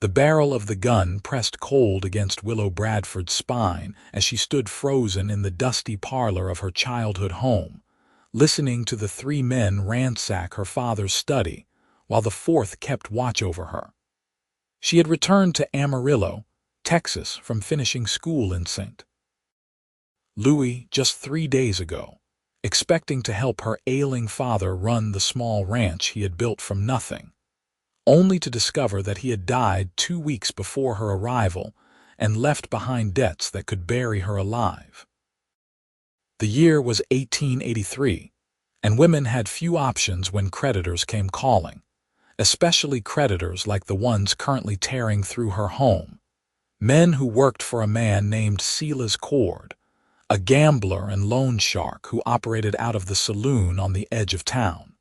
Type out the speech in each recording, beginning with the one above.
The barrel of the gun pressed cold against Willow Bradford's spine as she stood frozen in the dusty parlor of her childhood home, listening to the three men ransack her father's study, while the fourth kept watch over her. She had returned to Amarillo, Texas, from finishing school in St. Louis just 3 days ago, expecting to help her ailing father run the small ranch he had built from nothing, only to discover that he had died 2 weeks before her arrival and left behind debts that could bury her alive. The year was 1883, and women had few options when creditors came calling, especially creditors like the ones currently tearing through her home, men who worked for a man named Silas Cord, a gambler and loan shark who operated out of the saloon on the edge of town.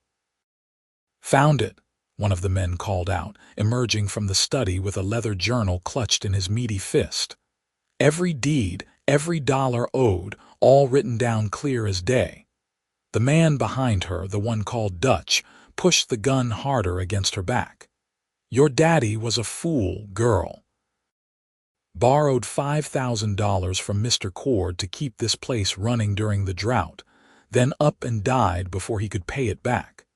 "Found it," one of the men called out, emerging from the study with a leather journal clutched in his meaty fist. Every deed, every dollar owed, all written down clear as day. The man behind her, the one called Dutch, pushed the gun harder against her back. "Your daddy was a fool, girl. Borrowed $5,000 from Mr. Cord to keep this place running during the drought, then up and died before he could pay it back.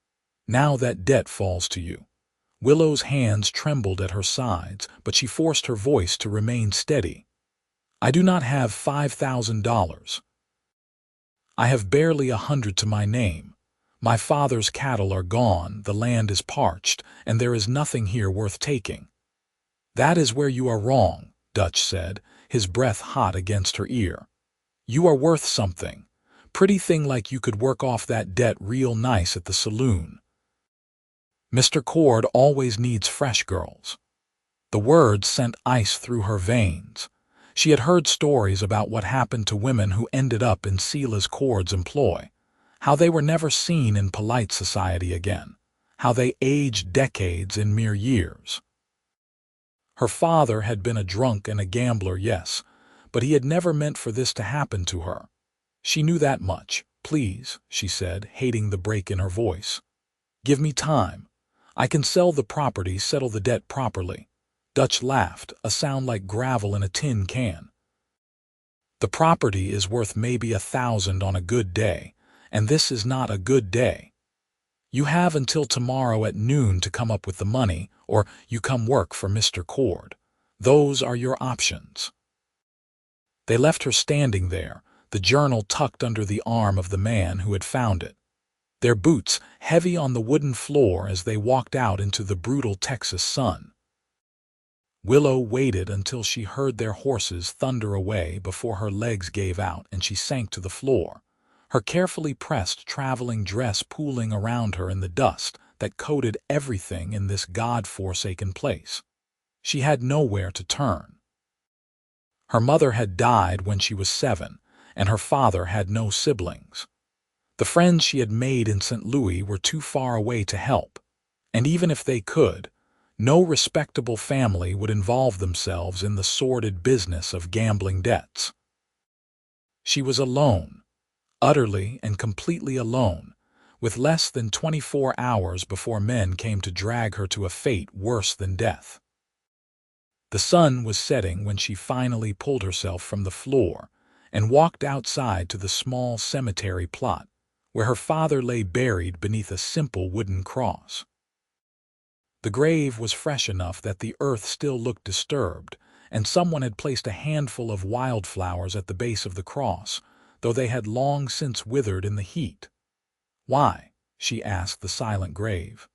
Now that debt falls to you." Willow's hands trembled at her sides, but she forced her voice to remain steady. "I do not have $5,000. I have barely 100 to my name. My father's cattle are gone, the land is parched, and there is nothing here worth taking." "That is where you are wrong," Dutch said, his breath hot against her ear. "You are worth something. Pretty thing like you could work off that debt real nice at the saloon. Mr. Cord always needs fresh girls." The words sent ice through her veins. She had heard stories about what happened to women who ended up in Silas Cord's employ, how they were never seen in polite society again, how they aged decades in mere years. Her father had been a drunk and a gambler, yes, but he had never meant for this to happen to her. She knew that much. "Please," she said, hating the break in her voice. "Give me time. I can sell the property, settle the debt properly." Dutch laughed, a sound like gravel in a tin can. "The property is worth maybe 1,000 on a good day, and this is not a good day. You have until tomorrow at noon to come up with the money, or you come work for Mr. Cord. Those are your options." They left her standing there, the journal tucked under the arm of the man who had found it, their boots heavy on the wooden floor as they walked out into the brutal Texas sun. Willow waited until she heard their horses thunder away before her legs gave out and she sank to the floor, her carefully pressed traveling dress pooling around her in the dust that coated everything in this God-forsaken place. She had nowhere to turn. Her mother had died when she was 7, and her father had no siblings. The friends she had made in St. Louis were too far away to help, and even if they could, no respectable family would involve themselves in the sordid business of gambling debts. She was alone, utterly and completely alone, with less than 24 hours before men came to drag her to a fate worse than death. The sun was setting when she finally pulled herself from the floor and walked outside to the small cemetery plot, where her father lay buried beneath a simple wooden cross. The grave was fresh enough that the earth still looked disturbed, and someone had placed a handful of wildflowers at the base of the cross, though they had long since withered in the heat. "Why?" she asked the silent grave.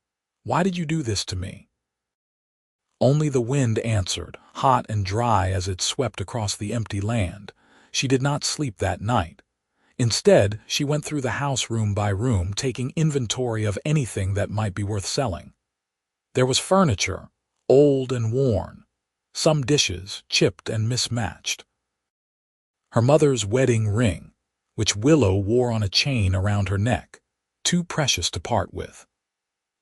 "Why did you do this to me?" Only the wind answered, hot and dry as it swept across the empty land. She did not sleep that night. Instead, she went through the house room by room, taking inventory of anything that might be worth selling. There was furniture, old and worn, some dishes chipped and mismatched. Her mother's wedding ring, which Willow wore on a chain around her neck, too precious to part with.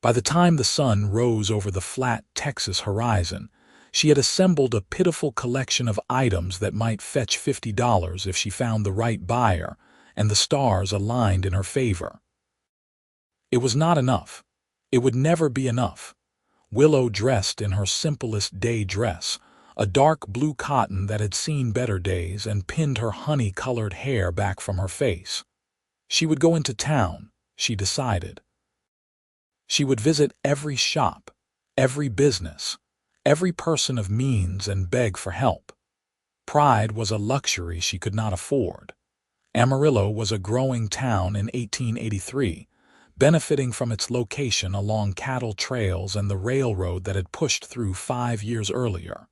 By the time the sun rose over the flat Texas horizon, she had assembled a pitiful collection of items that might fetch $50 if she found the right buyer and the stars aligned in her favor. It was not enough. It would never be enough. Willow dressed in her simplest day dress, a dark blue cotton that had seen better days, and pinned her honey-colored hair back from her face. She would go into town, she decided. She would visit every shop, every business, every person of means, and beg for help. Pride was a luxury she could not afford. Amarillo was a growing town in 1883, benefiting from its location along cattle trails and the railroad that had pushed through 5 years earlier.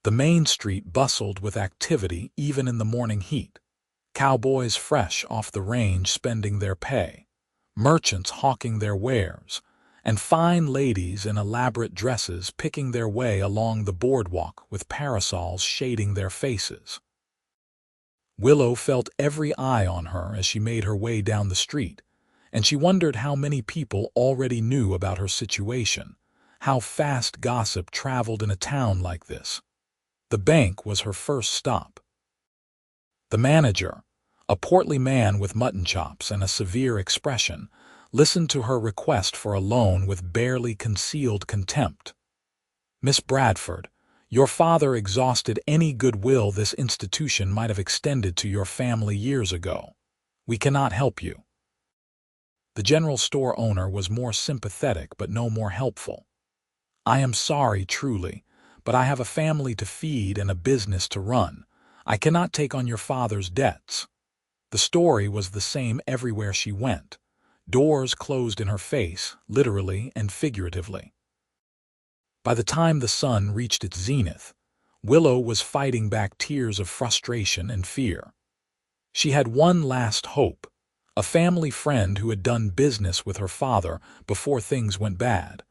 The main street bustled with activity even in the morning heat. Cowboys fresh off the range spending their pay, merchants hawking their wares, and fine ladies in elaborate dresses picking their way along the boardwalk with parasols shading their faces. Willow felt every eye on her as she made her way down the street, and she wondered how many people already knew about her situation, how fast gossip traveled in a town like this. The bank was her first stop. The manager, a portly man with mutton chops and a severe expression, listened to her request for a loan with barely concealed contempt. "Miss Bradford, your father exhausted any goodwill this institution might have extended to your family years ago. We cannot help you." The general store owner was more sympathetic but no more helpful. "I am sorry, truly, but I have a family to feed and a business to run. I cannot take on your father's debts." The story was the same everywhere she went. Doors closed in her face, literally and figuratively. By the time the sun reached its zenith, Willow was fighting back tears of frustration and fear. She had one last hope, a family friend who had done business with her father before things went bad,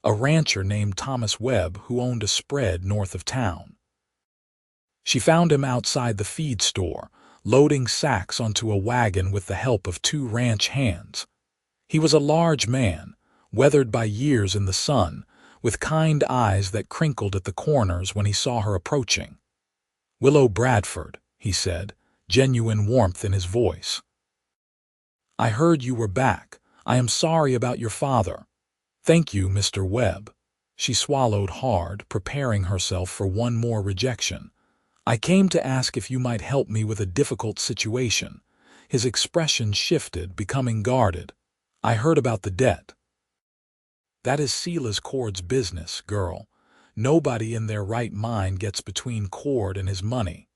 a rancher named Thomas Webb who owned a spread north of town. She found him outside the feed store, loading sacks onto a wagon with the help of 2 ranch hands. He was a large man, weathered by years in the sun, with kind eyes that crinkled at the corners when he saw her approaching. "Willow Bradford," he said, genuine warmth in his voice. "I heard you were back. I am sorry about your father." "Thank you, Mr. Webb." She swallowed hard, preparing herself for one more rejection. "I came to ask if you might help me with a difficult situation." His expression shifted, becoming guarded. "I heard about the debt." "That is Silas Cord's business, girl. Nobody in their right mind gets between Cord and his money."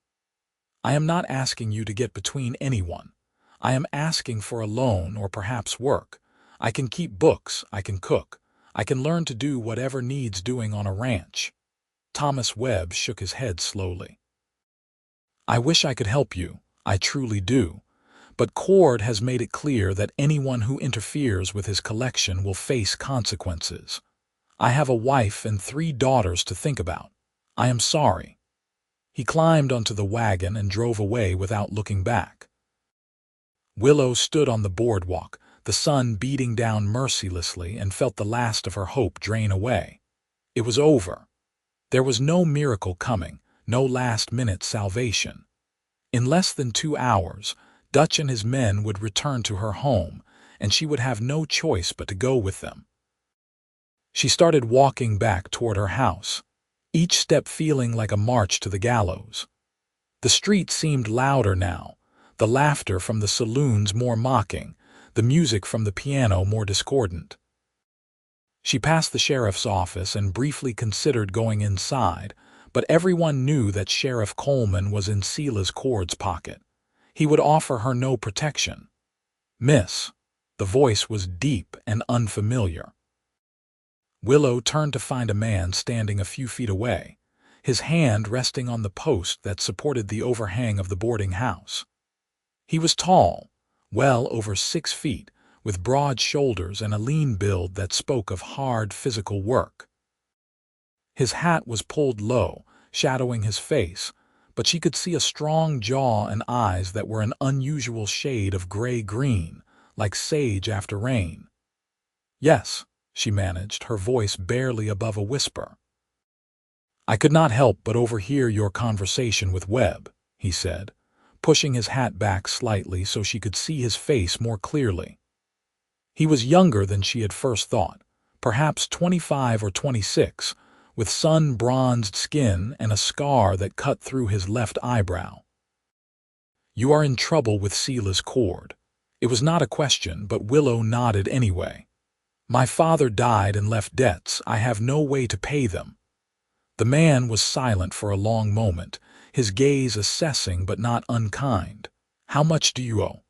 "I am not asking you to get between anyone. I am asking for a loan or perhaps work. I can keep books, I can cook, I can learn to do whatever needs doing on a ranch." Thomas Webb shook his head slowly. "I wish I could help you, I truly do. But Cord has made it clear that anyone who interferes with his collection will face consequences. I have a wife and 3 daughters to think about. I am sorry." He climbed onto the wagon and drove away without looking back. Willow stood on the boardwalk, the sun beating down mercilessly, and felt the last of her hope drain away. It was over. There was no miracle coming, no last-minute salvation. In less than 2 hours, Dutch and his men would return to her home, and she would have no choice but to go with them. She started walking back toward her house, each step feeling like a march to the gallows. The street seemed louder now, the laughter from the saloons more mocking, the music from the piano more discordant. She passed the sheriff's office and briefly considered going inside, but everyone knew that Sheriff Coleman was in Silas Cord's pocket. He would offer her no protection. "Miss," the voice was deep and unfamiliar. Willow turned to find a man standing a few feet away, his hand resting on the post that supported the overhang of the boarding house. He was tall, well over 6 feet, with broad shoulders and a lean build that spoke of hard physical work. His hat was pulled low, shadowing his face, but she could see a strong jaw and eyes that were an unusual shade of gray-green, like sage after rain. "Yes," she managed, her voice barely above a whisper. "I could not help but overhear your conversation with Webb," he said, pushing his hat back slightly so she could see his face more clearly. He was younger than she had first thought, perhaps 25 or 26, with sun-bronzed skin and a scar that cut through his left eyebrow. "You are in trouble with Sela's cord." It was not a question, but Willow nodded anyway. "My father died and left debts. I have no way to pay them." The man was silent for a long moment, his gaze assessing but not unkind. "How much do you owe?"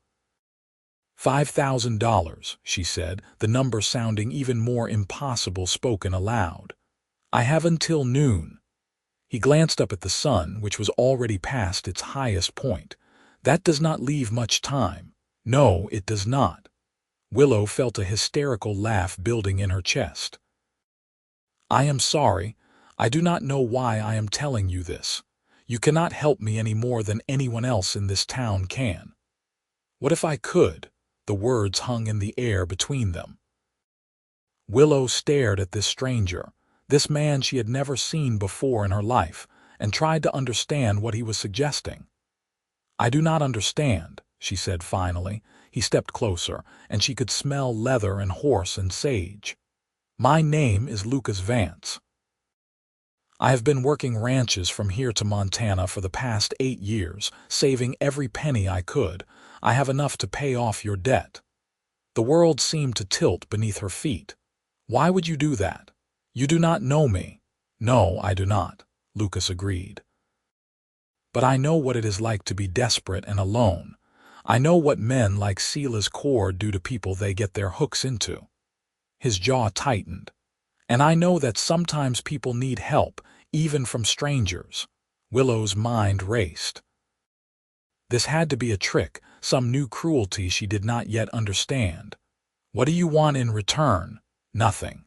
$5,000, she said, the number sounding even more impossible spoken aloud. "I have until noon." He glanced up at the sun, which was already past its highest point. "That does not leave much time." "No, it does not." Willow felt a hysterical laugh building in her chest. "I am sorry. I do not know why I am telling you this. You cannot help me any more than anyone else in this town can." "What if I could?" The words hung in the air between them. Willow stared at this stranger, this man she had never seen before in her life, and tried to understand what he was suggesting. "I do not understand," she said finally. He stepped closer, and she could smell leather and horse and sage. "My name is Lucas Vance. I have been working ranches from here to Montana for the past 8 years, saving every penny I could. I have enough to pay off your debt." The world seemed to tilt beneath her feet. "Why would you do that? You do not know me." "No, I do not," Lucas agreed. "But I know what it is like to be desperate and alone. I know what men like Sela's cord do to people they get their hooks into." His jaw tightened. "And I know that sometimes people need help, even from strangers." Willow's mind raced. This had to be a trick, some new cruelty she did not yet understand. "What do you want in return?" "Nothing."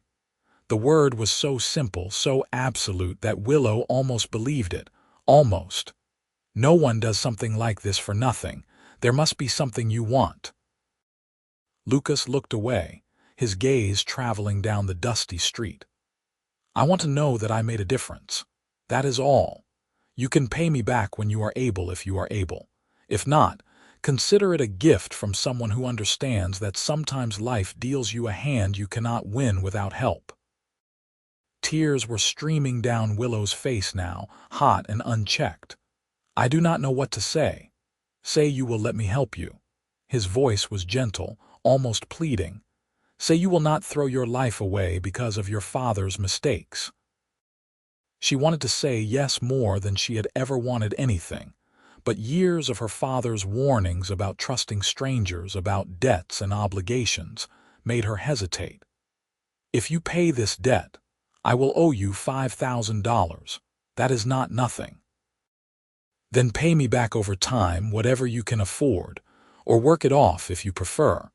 The word was so simple, so absolute that Willow almost believed it. Almost. "No one does something like this for nothing. There must be something you want." Lucas looked away, his gaze traveling down the dusty street. "I want to know that I made a difference. That is all. You can pay me back when you are able, if you are able. If not, consider it a gift from someone who understands that sometimes life deals you a hand you cannot win without help." Tears were streaming down Willow's face now, hot and unchecked. "I do not know what to say." "Say you will let me help you." His voice was gentle, almost pleading. "Say you will not throw your life away because of your father's mistakes." She wanted to say yes more than she had ever wanted anything, but years of her father's warnings about trusting strangers, about debts and obligations, made her hesitate. "If you pay this debt, I will owe you $5,000. That is not nothing." "Then pay me back over time, whatever you can afford, or work it off if you prefer."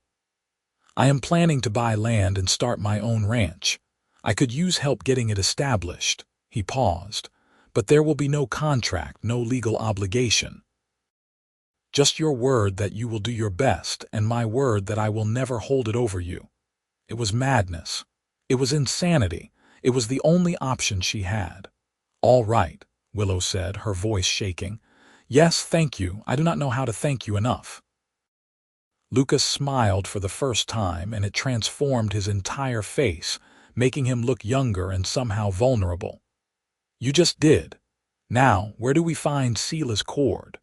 "I am planning to buy land and start my own ranch. I could use help getting it established." He paused. "But there will be no contract, no legal obligation. Just your word that you will do your best, and my word that I will never hold it over you." It was madness. It was insanity. It was the only option she had. "All right," Willow said, her voice shaking. "Yes, thank you. I do not know how to thank you enough." Lucas smiled for the first time, and it transformed his entire face, making him look younger and somehow vulnerable. "You just did. Now, where do we find Sela's cord?"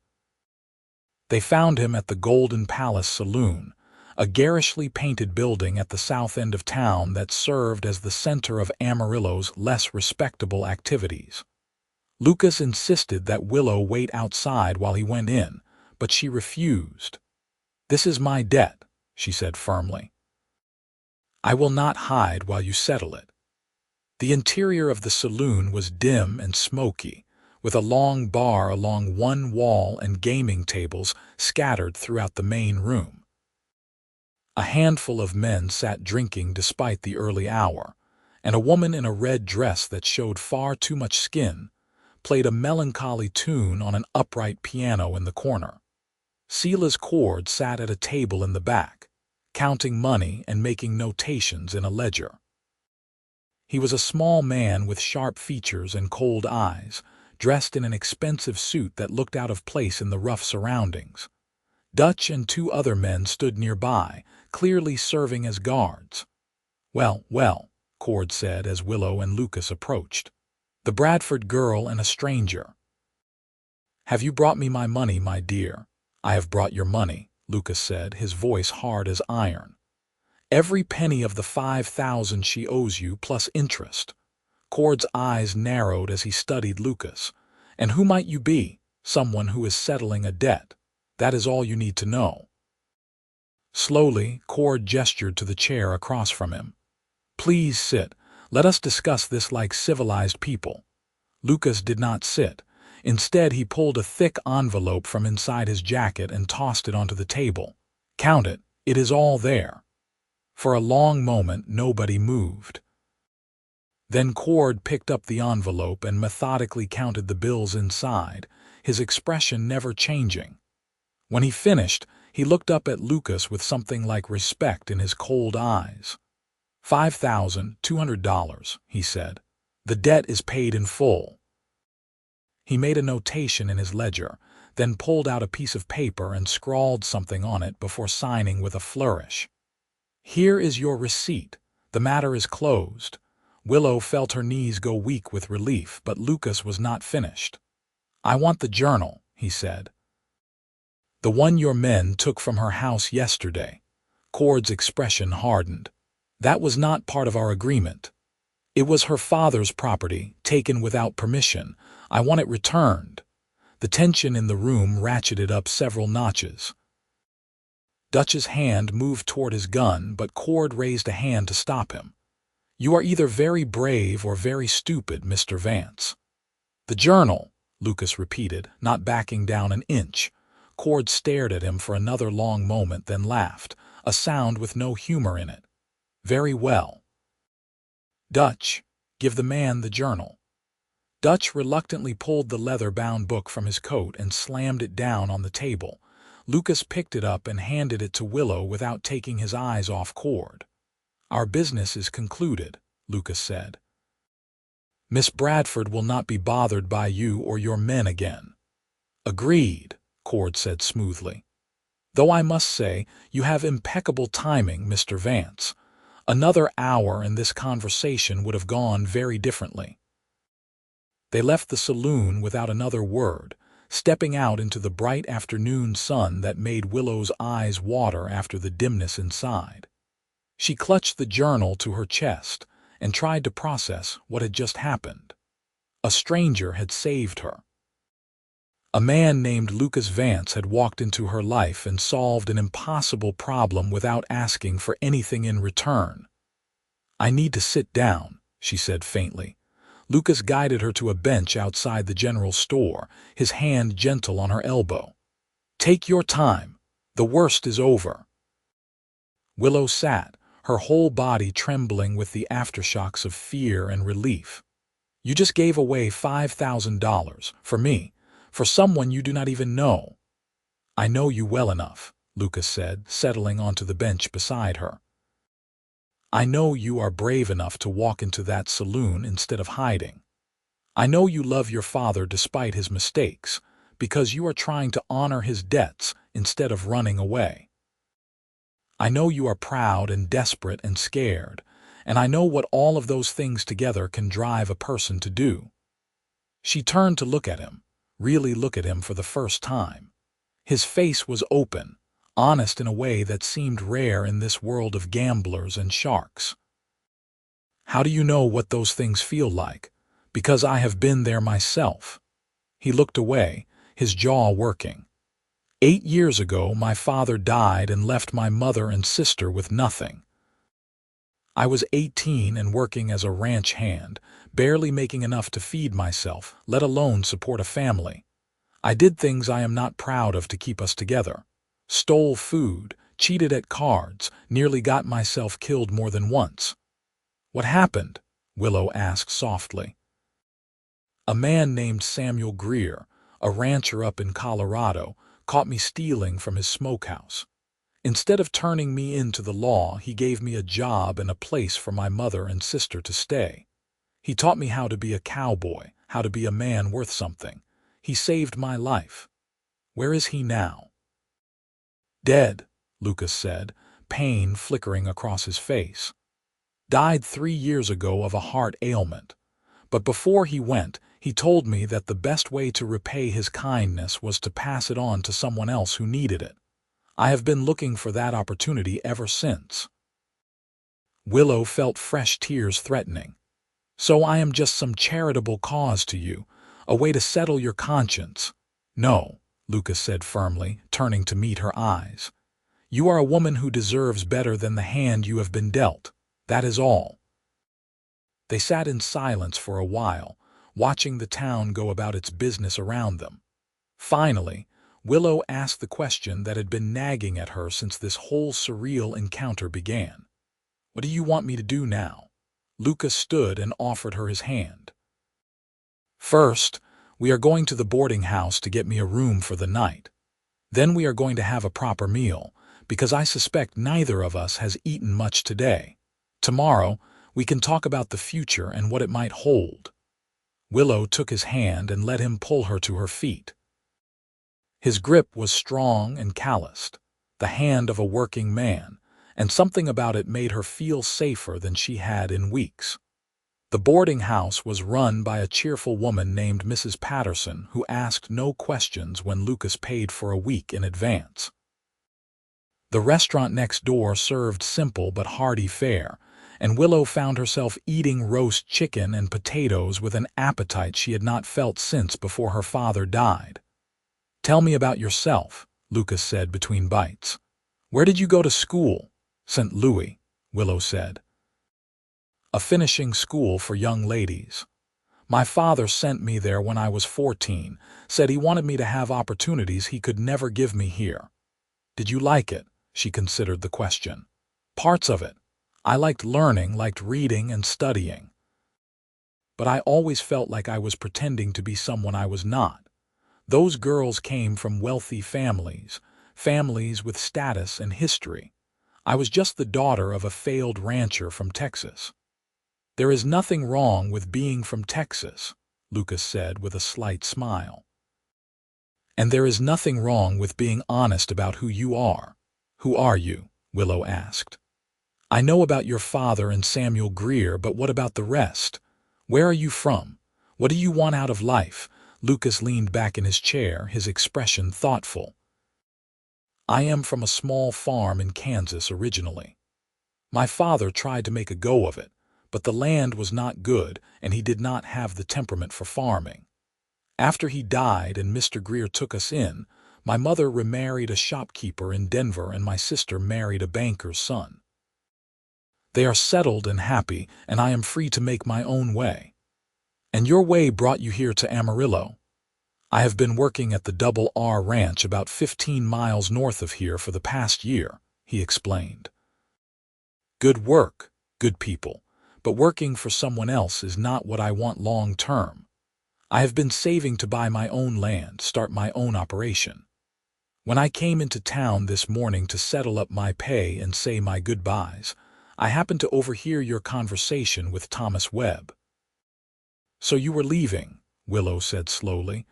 They found him at the Golden Palace Saloon, a garishly painted building at the south end of town that served as the center of Amarillo's less respectable activities. Lucas insisted that Willow wait outside while he went in, but she refused. "This is my debt," she said firmly. "I will not hide while you settle it." The interior of the saloon was dim and smoky, with a long bar along one wall and gaming tables scattered throughout the main room. A handful of men sat drinking despite the early hour, and a woman in a red dress that showed far too much skin played a melancholy tune on an upright piano in the corner. Sela's cord sat at a table in the back, counting money and making notations in a ledger. He was a small man with sharp features and cold eyes, dressed in an expensive suit that looked out of place in the rough surroundings. Dutch and 2 other men stood nearby, clearly serving as guards. Well, Cord said as Willow and Lucas approached. "The Bradford girl and a stranger." "Have you brought me my money, my dear?" "I have brought your money," Lucas said, his voice hard as iron. "Every penny of the 5,000 she owes you, plus interest." Cord's eyes narrowed as he studied Lucas. "And who might you be?" "Someone who is settling a debt. That is all you need to know." Slowly, Cord gestured to the chair across from him. "Please sit. Let us discuss this like civilized people." Lucas did not sit. Instead, he pulled a thick envelope from inside his jacket and tossed it onto the table. "Count it. It is all there." For a long moment, nobody moved. Then Cord picked up the envelope and methodically counted the bills inside, his expression never changing. When he finished, he looked up at Lucas with something like respect in his cold eyes. $5,200, he said. "The debt is paid in full." He made a notation in his ledger, then pulled out a piece of paper and scrawled something on it before signing with a flourish. "Here is your receipt. The matter is closed." Willow felt her knees go weak with relief, but Lucas was not finished. "I want the journal," he said. "The one your men took from her house yesterday." Cord's expression hardened. "That was not part of our agreement. It was her father's property, taken without permission. I want it returned." The tension in the room ratcheted up several notches. Dutch's hand moved toward his gun, but Cord raised a hand to stop him. "You are either very brave or very stupid, Mr. Vance." "The journal," Lucas repeated, not backing down an inch. Cord stared at him for another long moment, then laughed, a sound with no humor in it. "Very well. Dutch, give the man the journal." Dutch reluctantly pulled the leather-bound book from his coat and slammed it down on the table. Lucas picked it up and handed it to Willow without taking his eyes off Cord. "Our business is concluded," Lucas said. "Miss Bradford will not be bothered by you or your men again." "Agreed," Cord said smoothly. "Though I must say, you have impeccable timing, Mr. Vance. Another hour and this conversation would have gone very differently." They left the saloon without another word, stepping out into the bright afternoon sun that made Willow's eyes water after the dimness inside. She clutched the journal to her chest and tried to process what had just happened. A stranger had saved her. A man named Lucas Vance had walked into her life and solved an impossible problem without asking for anything in return. "I need to sit down," she said faintly. Lucas guided her to a bench outside the general store, his hand gentle on her elbow. "Take your time. The worst is over." Willow sat, her whole body trembling with the aftershocks of fear and relief. "You just gave away $5,000, for me, for someone you do not even know." "I know you well enough," Lucas said, settling onto the bench beside her. "I know you are brave enough to walk into that saloon instead of hiding. I know you love your father despite his mistakes, because you are trying to honor his debts instead of running away. I know you are proud and desperate and scared, and I know what all of those things together can drive a person to do." She turned to look at him, really look at him for the first time. His face was open, honest in a way that seemed rare in this world of gamblers and sharks. "How do you know what those things feel like?" "Because I have been there myself." He looked away, his jaw working. 8 years ago, my father died and left my mother and sister with nothing. I was 18 and working as a ranch hand, barely making enough to feed myself, let alone support a family. I did things I am not proud of to keep us together. Stole food, cheated at cards, nearly got myself killed more than once. "What happened?" Willow asked softly. "A man named Samuel Greer, a rancher up in Colorado, caught me stealing from his smokehouse. Instead of turning me in to the law, he gave me a job and a place for my mother and sister to stay. He taught me how to be a cowboy, how to be a man worth something. He saved my life. Where is he now?" "Dead," Lucas said, pain flickering across his face. Died 3 years ago of a heart ailment. But before he went, he told me that the best way to repay his kindness was to pass it on to someone else who needed it. I have been looking for that opportunity ever since." Willow felt fresh tears threatening. "So I am just some charitable cause to you, a way to settle your conscience." "No," Lucas said firmly, turning to meet her eyes. "You are a woman who deserves better than the hand you have been dealt. That is all." They sat in silence for a while, watching the town go about its business around them. Finally, Willow asked the question that had been nagging at her since this whole surreal encounter began. "What do you want me to do now?" Lucas stood and offered her his hand. "First, we are going to the boarding house to get me a room for the night. Then we are going to have a proper meal, because I suspect neither of us has eaten much today. Tomorrow, we can talk about the future and what it might hold." Willow took his hand and let him pull her to her feet. His grip was strong and calloused, the hand of a working man, and something about it made her feel safer than she had in weeks. The boarding house was run by a cheerful woman named Mrs. Patterson, who asked no questions when Lucas paid for a week in advance. The restaurant next door served simple but hearty fare, and Willow found herself eating roast chicken and potatoes with an appetite she had not felt since before her father died. "Tell me about yourself," Lucas said between bites. "Where did you go to school?" "St. Louis," Willow said. "A finishing school for young ladies. My father sent me there when I was 14, said he wanted me to have opportunities he could never give me here." "Did you like it?" She considered the question. "Parts of it. I liked learning, liked reading and studying. But I always felt like I was pretending to be someone I was not. Those girls came from wealthy families, families with status and history. I was just the daughter of a failed rancher from Texas." "There is nothing wrong with being from Texas," Lucas said with a slight smile. "And there is nothing wrong with being honest about who you are." "Who are you?" Willow asked. "I know about your father and Samuel Greer, but what about the rest? Where are you from? What do you want out of life?" Lucas leaned back in his chair, his expression thoughtful. "I am from a small farm in Kansas originally. My father tried to make a go of it, but the land was not good and he did not have the temperament for farming. After he died and Mr. Greer took us in, my mother remarried a shopkeeper in Denver and my sister married a banker's son. They are settled and happy, and I am free to make my own way. And your way brought you here to Amarillo. I have been working at the Double R Ranch about 15 miles north of here for the past year," he explained. "Good work, good people, but working for someone else is not what I want long term. I have been saving to buy my own land, start my own operation. When I came into town this morning to settle up my pay and say my goodbyes, I happened to overhear your conversation with Thomas Webb." "So you were leaving," Willow said slowly.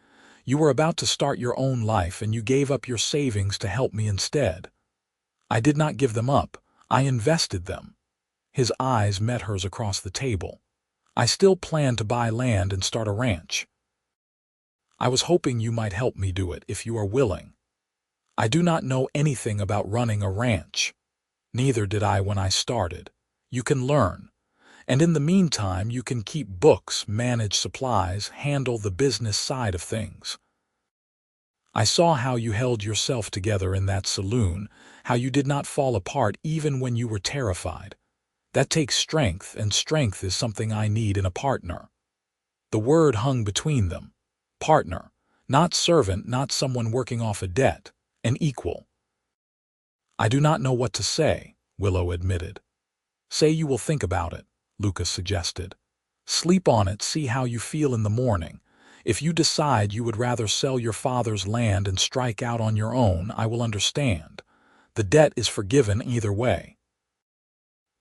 "You were about to start your own life and you gave up your savings to help me instead." "I did not give them up. I invested them." His eyes met hers across the table. "I still plan to buy land and start a ranch. I was hoping you might help me do it if you are willing. I do not know anything about running a ranch. Neither did I when I started. You can learn. And in the meantime, you can keep books, manage supplies, handle the business side of things. I saw how you held yourself together in that saloon, how you did not fall apart even when you were terrified. That takes strength, and strength is something I need in a partner." The word hung between them. Partner. Not servant, not someone working off a debt. An equal. "I do not know what to say," Willow admitted. "Say you will think about it," Lucas suggested. "Sleep on it, see how you feel in the morning. If you decide you would rather sell your father's land and strike out on your own, I will understand. The debt is forgiven either way."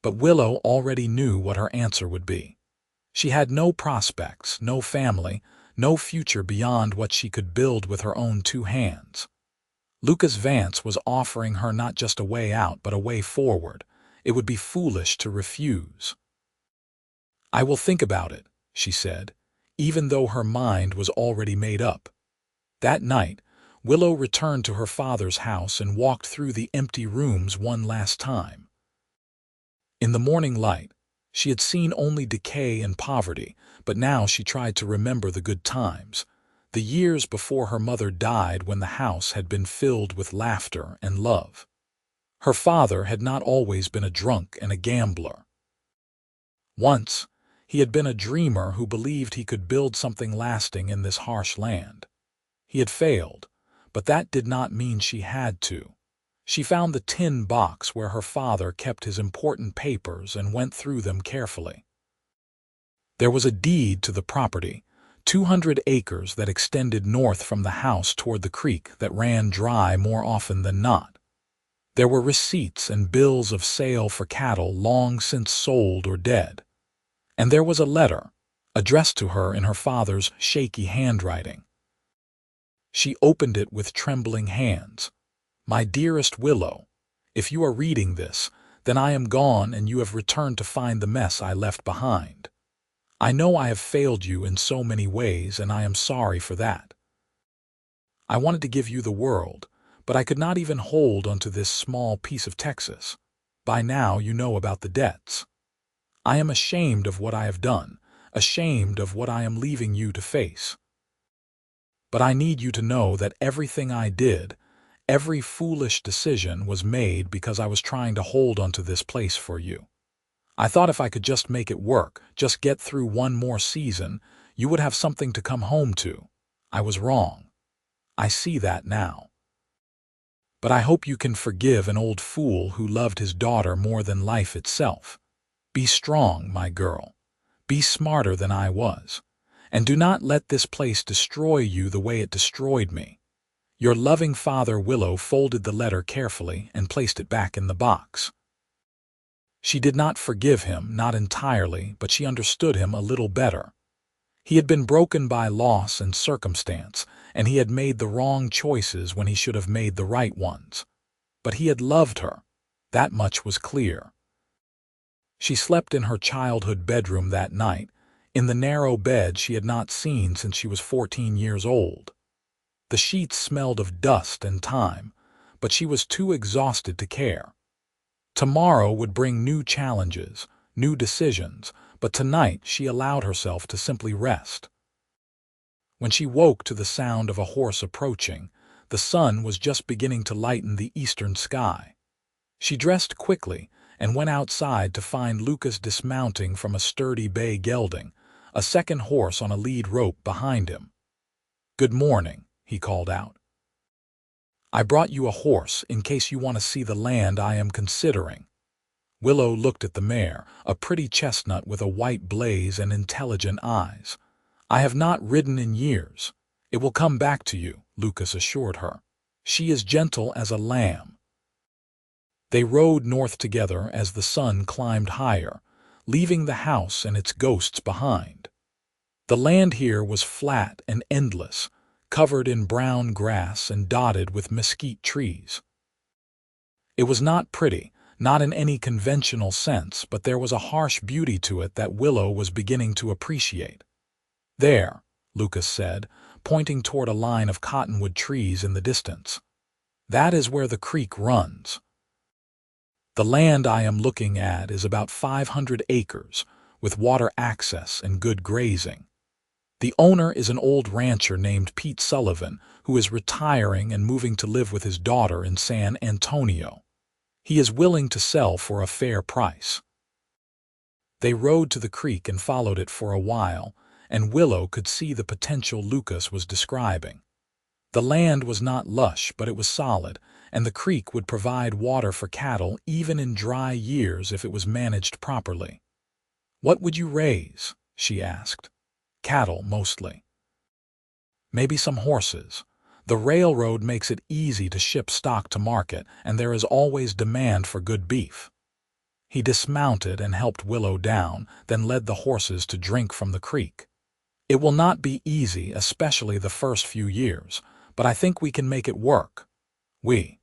But Willow already knew what her answer would be. She had no prospects, no family, no future beyond what she could build with her own 2 hands. Lucas Vance was offering her not just a way out, but a way forward. It would be foolish to refuse. "I will think about it," she said, even though her mind was already made up. That night, Willow returned to her father's house and walked through the empty rooms one last time. In the morning light, she had seen only decay and poverty, but now she tried to remember the good times, the years before her mother died when the house had been filled with laughter and love. Her father had not always been a drunk and a gambler. Once, he had been a dreamer who believed he could build something lasting in this harsh land. He had failed, but that did not mean she had to. She found the tin box where her father kept his important papers and went through them carefully. There was a deed to the property, 200 acres that extended north from the house toward the creek that ran dry more often than not. There were receipts and bills of sale for cattle long since sold or dead. And there was a letter, addressed to her in her father's shaky handwriting. She opened it with trembling hands. "My dearest Willow, if you are reading this, then I am gone and you have returned to find the mess I left behind. I know I have failed you in so many ways, and I am sorry for that. I wanted to give you the world, but I could not even hold onto this small piece of Texas. By now you know about the debts. I am ashamed of what I have done, ashamed of what I am leaving you to face. But I need you to know that everything I did, every foolish decision was made because I was trying to hold onto this place for you. I thought if I could just make it work, just get through one more season, you would have something to come home to. I was wrong. I see that now. But I hope you can forgive an old fool who loved his daughter more than life itself. Be strong, my girl. Be smarter than I was. And do not let this place destroy you the way it destroyed me." Your loving father, Willow, folded the letter carefully and placed it back in the box. She did not forgive him, not entirely, but she understood him a little better. He had been broken by loss and circumstance, and he had made the wrong choices when he should have made the right ones. But he had loved her. That much was clear. She slept in her childhood bedroom that night, in the narrow bed she had not seen since she was 14 years old. The sheets smelled of dust and time, but she was too exhausted to care. Tomorrow would bring new challenges, new decisions, but tonight she allowed herself to simply rest. When she woke to the sound of a horse approaching, the sun was just beginning to lighten the eastern sky. She dressed quickly and went outside to find Lucas dismounting from a sturdy bay gelding, a second horse on a lead rope behind him. "Good morning," he called out. "I brought you a horse in case you want to see the land I am considering." Willow looked at the mare, a pretty chestnut with a white blaze and intelligent eyes. "I have not ridden in years. It will come back to you," Lucas assured her. "She is gentle as a lamb." They rode north together as the sun climbed higher, leaving the house and its ghosts behind. The land here was flat and endless, covered in brown grass and dotted with mesquite trees. It was not pretty, not in any conventional sense, but there was a harsh beauty to it that Willow was beginning to appreciate. "There," Lucas said, pointing toward a line of cottonwood trees in the distance. "That is where the creek runs. The land I am looking at is about 500 acres, with water access and good grazing. The owner is an old rancher named Pete Sullivan, who is retiring and moving to live with his daughter in San Antonio. He is willing to sell for a fair price." They rode to the creek and followed it for a while, and Willow could see the potential Lucas was describing. The land was not lush, but it was solid, and the creek would provide water for cattle even in dry years if it was managed properly. "What would you raise?" she asked. "Cattle, mostly. Maybe some horses. The railroad makes it easy to ship stock to market, and there is always demand for good beef." He dismounted and helped Willow down, then led the horses to drink from the creek. "It will not be easy, especially the first few years, but I think we can make it work." "We."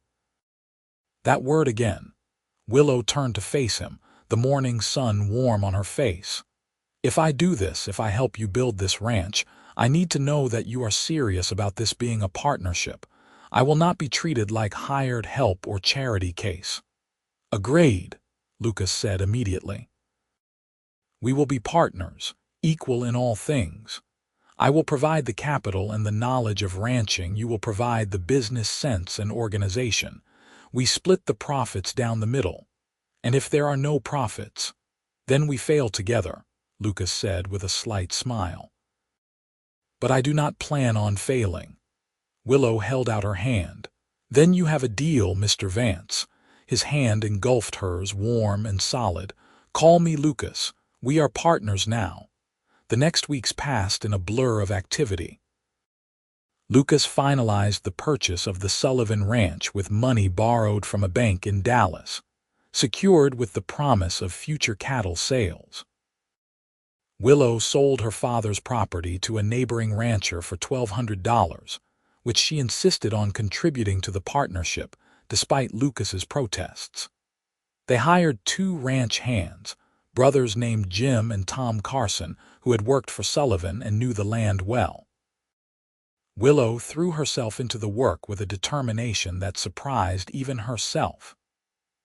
That word again. Willow turned to face him, the morning sun warm on her face. If I do this, if I help you build this ranch, I need to know that you are serious about this being a partnership. I will not be treated like hired help or charity case." "Agreed," Lucas said immediately. "We will be partners, equal in all things. I will provide the capital and the knowledge of ranching. You will provide the business sense and organization. We split the profits down the middle. And if there are no profits, then we fail together," Lucas said with a slight smile. "But I do not plan on failing." Willow held out her hand. "Then you have a deal, Mr. Vance." His hand engulfed hers, warm and solid. "Call me Lucas. We are partners now." The next weeks passed in a blur of activity. Lucas finalized the purchase of the Sullivan Ranch with money borrowed from a bank in Dallas, secured with the promise of future cattle sales. Willow sold her father's property to a neighboring rancher for $1,200, which she insisted on contributing to the partnership despite Lucas's protests. They hired 2 ranch hands, brothers named Jim and Tom Carson, who had worked for Sullivan and knew the land well. Willow threw herself into the work with a determination that surprised even herself.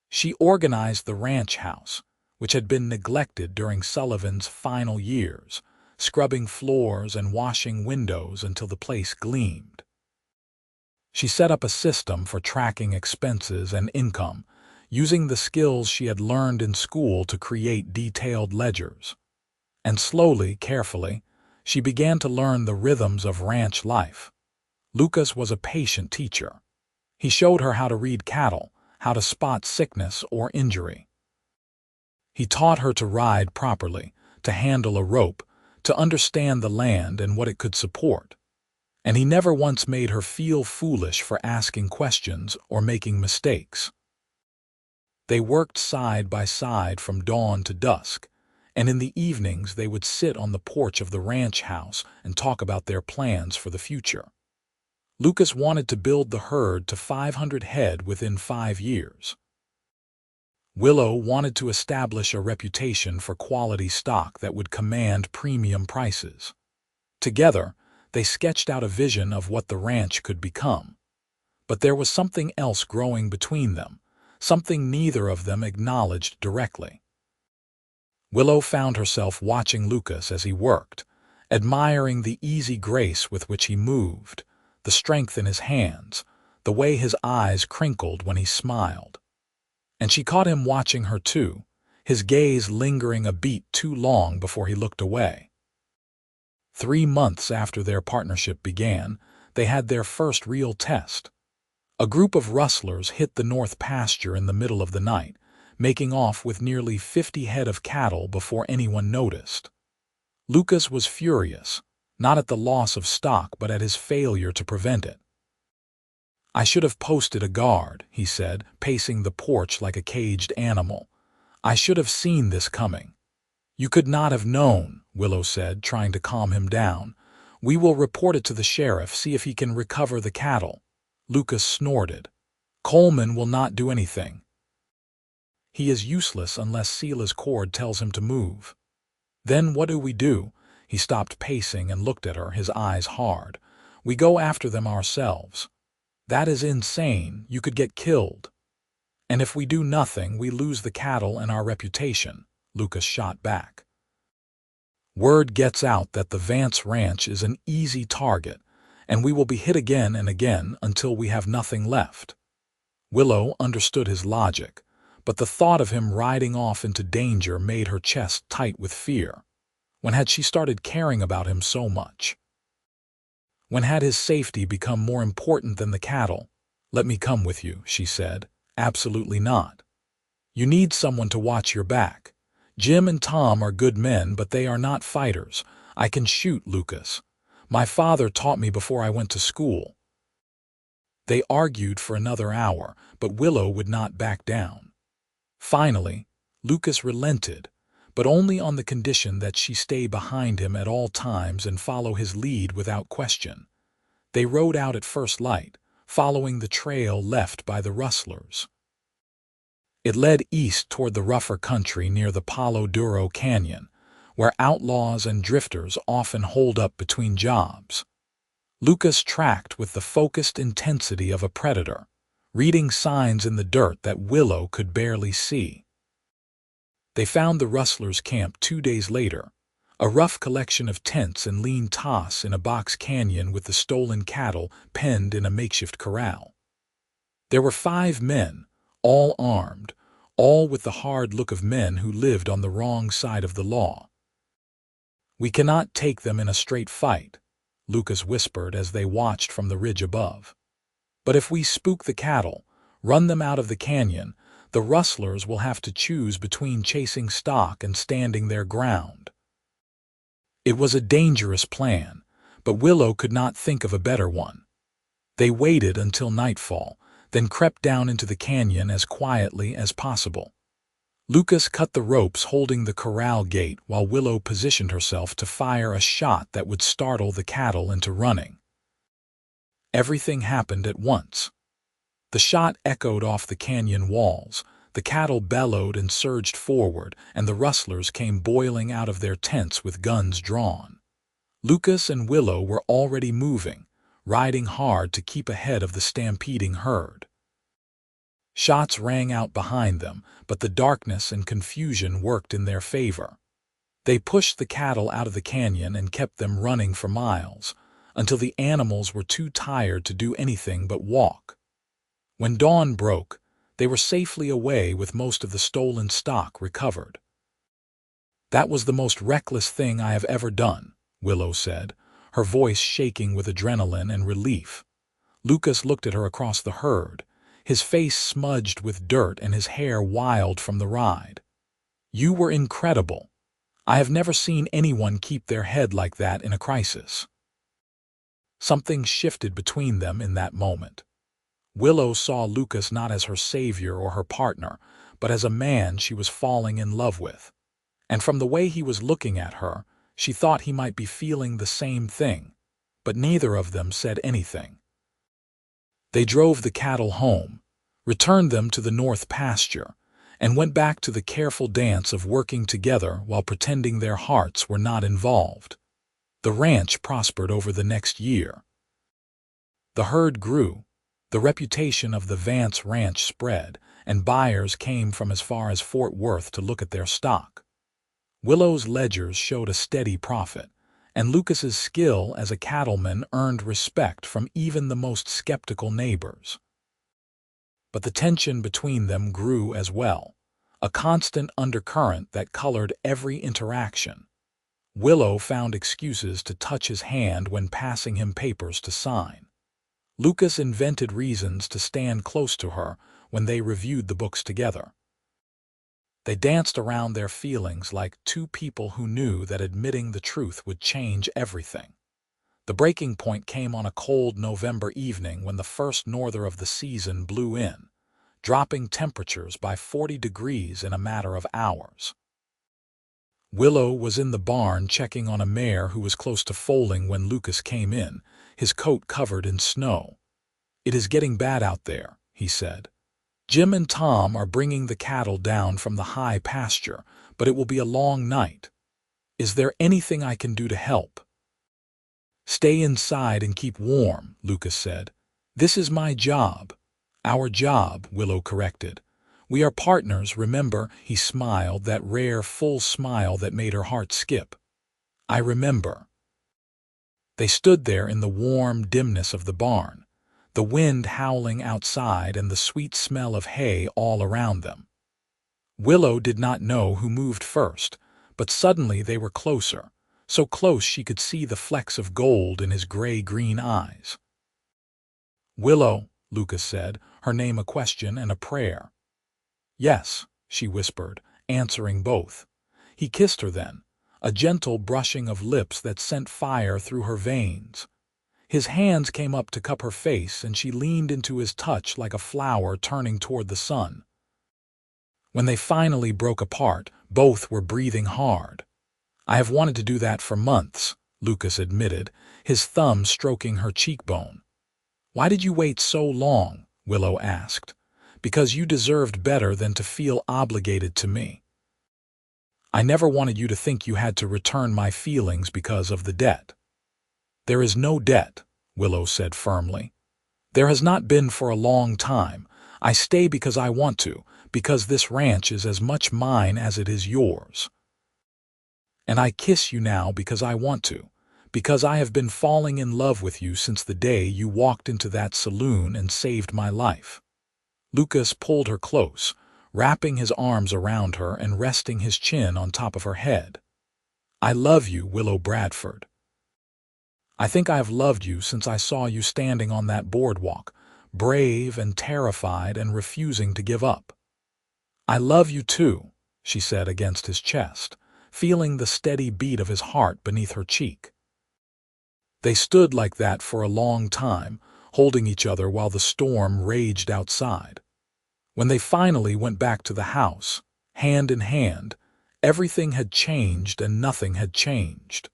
She organized the ranch house, which had been neglected during Sullivan's final years, scrubbing floors and washing windows until the place gleamed. She set up a system for tracking expenses and income, using the skills she had learned in school to create detailed ledgers. And slowly, carefully, she began to learn the rhythms of ranch life. Lucas was a patient teacher. He showed her how to read cattle, how to spot sickness or injury. He taught her to ride properly, to handle a rope, to understand the land and what it could support. And he never once made her feel foolish for asking questions or making mistakes. They worked side by side from dawn to dusk, and in the evenings they would sit on the porch of the ranch house and talk about their plans for the future. Lucas wanted to build the herd to 500 head within 5 years. Willow wanted to establish a reputation for quality stock that would command premium prices. Together, they sketched out a vision of what the ranch could become. But there was something else growing between them, something neither of them acknowledged directly. Willow found herself watching Lucas as he worked, admiring the easy grace with which he moved, the strength in his hands, the way his eyes crinkled when he smiled. And she caught him watching her too, his gaze lingering a beat too long before he looked away. 3 months after their partnership began, they had their first real test. A group of rustlers hit the north pasture in the middle of the night, making off with nearly 50 head of cattle before anyone noticed. Lucas was furious, not at the loss of stock but at his failure to prevent it. "I should have posted a guard," he said, pacing the porch like a caged animal. "I should have seen this coming." "You could not have known," Willow said, trying to calm him down. "We will report it to the sheriff, see if he can recover the cattle." Lucas snorted. "Coleman will not do anything. He is useless unless Sela's cord tells him to move." "Then what do we do?" He stopped pacing and looked at her, his eyes hard. "We go after them ourselves." "That is insane. You could get killed." "And if we do nothing, we lose the cattle and our reputation," Lucas shot back. "Word gets out that the Vance Ranch is an easy target, and we will be hit again and again until we have nothing left." Willow understood his logic, but the thought of him riding off into danger made her chest tight with fear. When had she started caring about him so much? When had his safety become more important than the cattle? "Let me come with you," she said. "Absolutely not. You need someone to watch your back. Jim and Tom are good men, but they are not fighters. I can shoot, Lucas. My father taught me before I went to school." They argued for another hour, but Willow would not back down. Finally, Lucas relented, but only on the condition that she stay behind him at all times and follow his lead without question. They rode out at first light, following the trail left by the rustlers. It led east toward the rougher country near the Palo Duro Canyon, where outlaws and drifters often holed up between jobs. Lucas tracked with the focused intensity of a predator, reading signs in the dirt that Willow could barely see. They found the rustlers' camp 2 days later, a rough collection of tents and lean toss in a box canyon with the stolen cattle penned in a makeshift corral. There were 5 men, all armed, all with the hard look of men who lived on the wrong side of the law. "We cannot take them in a straight fight," Lucas whispered as they watched from the ridge above. "But if we spook the cattle, run them out of the canyon, the rustlers will have to choose between chasing stock and standing their ground." It was a dangerous plan, but Willow could not think of a better one. They waited until nightfall, then crept down into the canyon as quietly as possible. Lucas cut the ropes holding the corral gate while Willow positioned herself to fire a shot that would startle the cattle into running. Everything happened at once. The shot echoed off the canyon walls, the cattle bellowed and surged forward, and the rustlers came boiling out of their tents with guns drawn. Lucas and Willow were already moving, riding hard to keep ahead of the stampeding herd. Shots rang out behind them, but the darkness and confusion worked in their favor. They pushed the cattle out of the canyon and kept them running for miles, until the animals were too tired to do anything but walk. When dawn broke, they were safely away with most of the stolen stock recovered. "That was the most reckless thing I have ever done," Willow said, her voice shaking with adrenaline and relief. Lucas looked at her across the herd, his face smudged with dirt and his hair wild from the ride. "You were incredible. I have never seen anyone keep their head like that in a crisis." Something shifted between them in that moment. Willow saw Lucas not as her savior or her partner, but as a man she was falling in love with. And from the way he was looking at her, she thought he might be feeling the same thing, but neither of them said anything. They drove the cattle home, returned them to the north pasture, and went back to the careful dance of working together while pretending their hearts were not involved. The ranch prospered over the next year. The herd grew, the reputation of the Vance Ranch spread, and buyers came from as far as Fort Worth to look at their stock. Willow's ledgers showed a steady profit, and Lucas's skill as a cattleman earned respect from even the most skeptical neighbors. But the tension between them grew as well, a constant undercurrent that colored every interaction. Willow found excuses to touch his hand when passing him papers to sign. Lucas invented reasons to stand close to her when they reviewed the books together. They danced around their feelings like two people who knew that admitting the truth would change everything. The breaking point came on a cold November evening when the first norther of the season blew in, dropping temperatures by 40 degrees in a matter of hours. Willow was in the barn checking on a mare who was close to foaling when Lucas came in, his coat covered in snow. "It is getting bad out there," he said. "Jim and Tom are bringing the cattle down from the high pasture, but it will be a long night. Is there anything I can do to help?" "Stay inside and keep warm," Lucas said. "This is my job." "Our job," Willow corrected. "We are partners, remember?" He smiled, that rare, full smile that made her heart skip. "I remember." They stood there in the warm dimness of the barn, the wind howling outside and the sweet smell of hay all around them. Willow did not know who moved first, but suddenly they were closer, so close she could see the flecks of gold in his gray-green eyes. "Willow," Lucas said, her name a question and a prayer. "Yes," she whispered, answering both. He kissed her then, a gentle brushing of lips that sent fire through her veins. His hands came up to cup her face, and she leaned into his touch like a flower turning toward the sun. When they finally broke apart, both were breathing hard. "I have wanted to do that for months," Lucas admitted, his thumb stroking her cheekbone. "Why did you wait so long?" Willow asked. "Because you deserved better than to feel obligated to me." I never wanted you to think you had to return my feelings because of the debt." "There is no debt," Willow said firmly. "There has not been for a long time. I stay because I want to, because this ranch is as much mine as it is yours. And I kiss you now because I want to, because I have been falling in love with you since the day you walked into that saloon and saved my life." Lucas pulled her close, wrapping his arms around her and resting his chin on top of her head. "I love you, Willow Bradford. I think I have loved you since I saw you standing on that boardwalk, brave and terrified and refusing to give up." "I love you too," she said against his chest, feeling the steady beat of his heart beneath her cheek. They stood like that for a long time, holding each other while the storm raged outside. When they finally went back to the house, hand in hand, everything had changed and nothing had changed.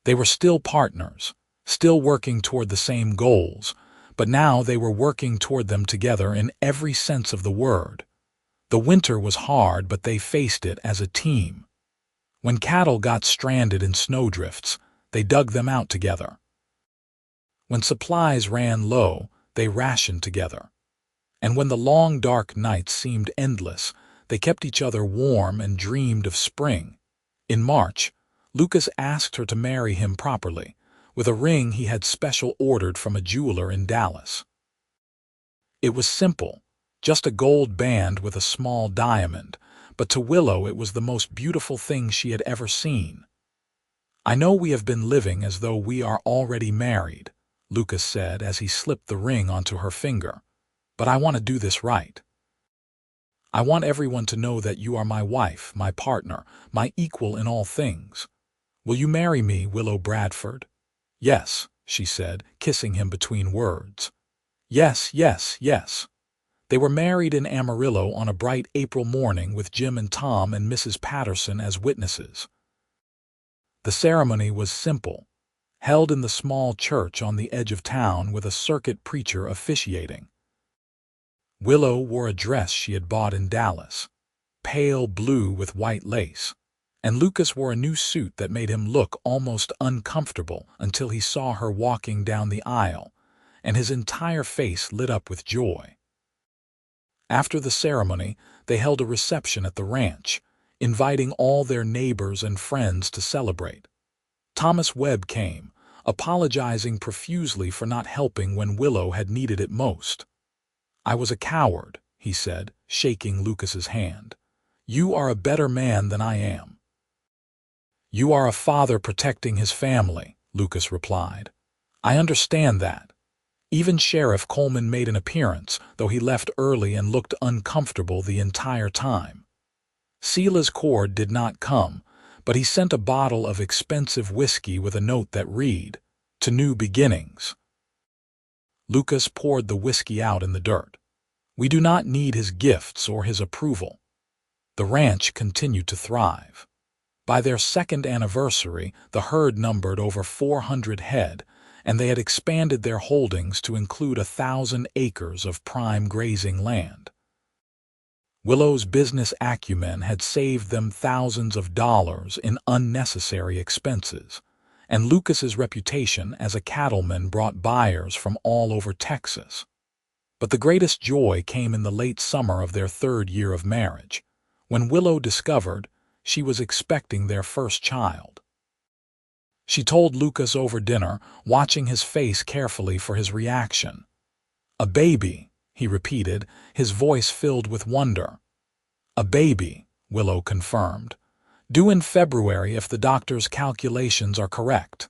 They were still partners, still working toward the same goals, but now they were working toward them together in every sense of the word. The winter was hard, but they faced it as a team. When cattle got stranded in snowdrifts, they dug them out together. When supplies ran low, they rationed together. And when the long dark nights seemed endless, they kept each other warm and dreamed of spring. In March, Lucas asked her to marry him properly, with a ring he had special ordered from a jeweler in Dallas. It was simple, just a gold band with a small diamond, but to Willow it was the most beautiful thing she had ever seen. "I know we have been living as though we are already married," Lucas said as he slipped the ring onto her finger. "But I want to do this right. I want everyone to know that you are my wife, my partner, my equal in all things. Will you marry me, Willow Bradford?" "Yes," she said, kissing him between words. "Yes, yes, yes." They were married in Amarillo on a bright April morning with Jim and Tom and Mrs. Patterson as witnesses. The ceremony was simple, held in the small church on the edge of town with a circuit preacher officiating. Willow wore a dress she had bought in Dallas, pale blue with white lace, and Lucas wore a new suit that made him look almost uncomfortable until he saw her walking down the aisle, and his entire face lit up with joy. After the ceremony, they held a reception at the ranch, inviting all their neighbors and friends to celebrate. Thomas Webb came, apologizing profusely for not helping when Willow had needed it most. "I was a coward," he said, shaking Lucas's hand. "You are a better man than I am." "You are a father protecting his family," Lucas replied. "I understand that." Even Sheriff Coleman made an appearance, though he left early and looked uncomfortable the entire time. Silas Cord did not come, but he sent a bottle of expensive whiskey with a note that read, "To New Beginnings." Lucas poured the whiskey out in the dirt. We do not need his gifts or his approval. The ranch continued to thrive. By their second anniversary, the herd numbered over 400 head, and they had expanded their holdings to include 1,000 acres of prime grazing land. Willow's business acumen had saved them thousands of dollars in unnecessary expenses, and Lucas's reputation as a cattleman brought buyers from all over Texas. But the greatest joy came in the late summer of their third year of marriage, when Willow discovered she was expecting their first child. She told Lucas over dinner, watching his face carefully for his reaction. "A baby," he repeated, his voice filled with wonder. "A baby," Willow confirmed. "Due in February if the doctor's calculations are correct."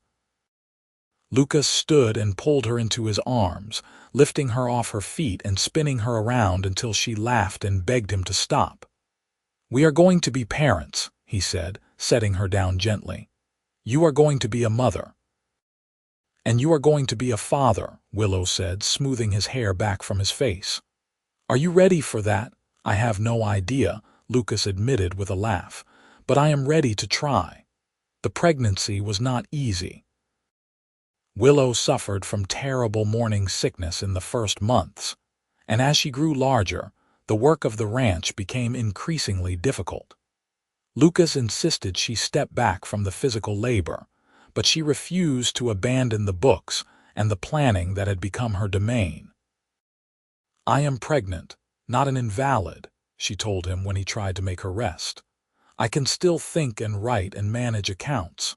Lucas stood and pulled her into his arms, lifting her off her feet and spinning her around until she laughed and begged him to stop. "We are going to be parents," he said, setting her down gently. "You are going to be a mother." "And you are going to be a father," Willow said, smoothing his hair back from his face. "Are you ready for that?" "I have no idea," Lucas admitted with a laugh, "but I am ready to try." The pregnancy was not easy. Willow suffered from terrible morning sickness in the first months, and as she grew larger, the work of the ranch became increasingly difficult. Lucas insisted she step back from the physical labor, but she refused to abandon the books and the planning that had become her domain. "I am pregnant, not an invalid," she told him when he tried to make her rest. "I can still think and write and manage accounts."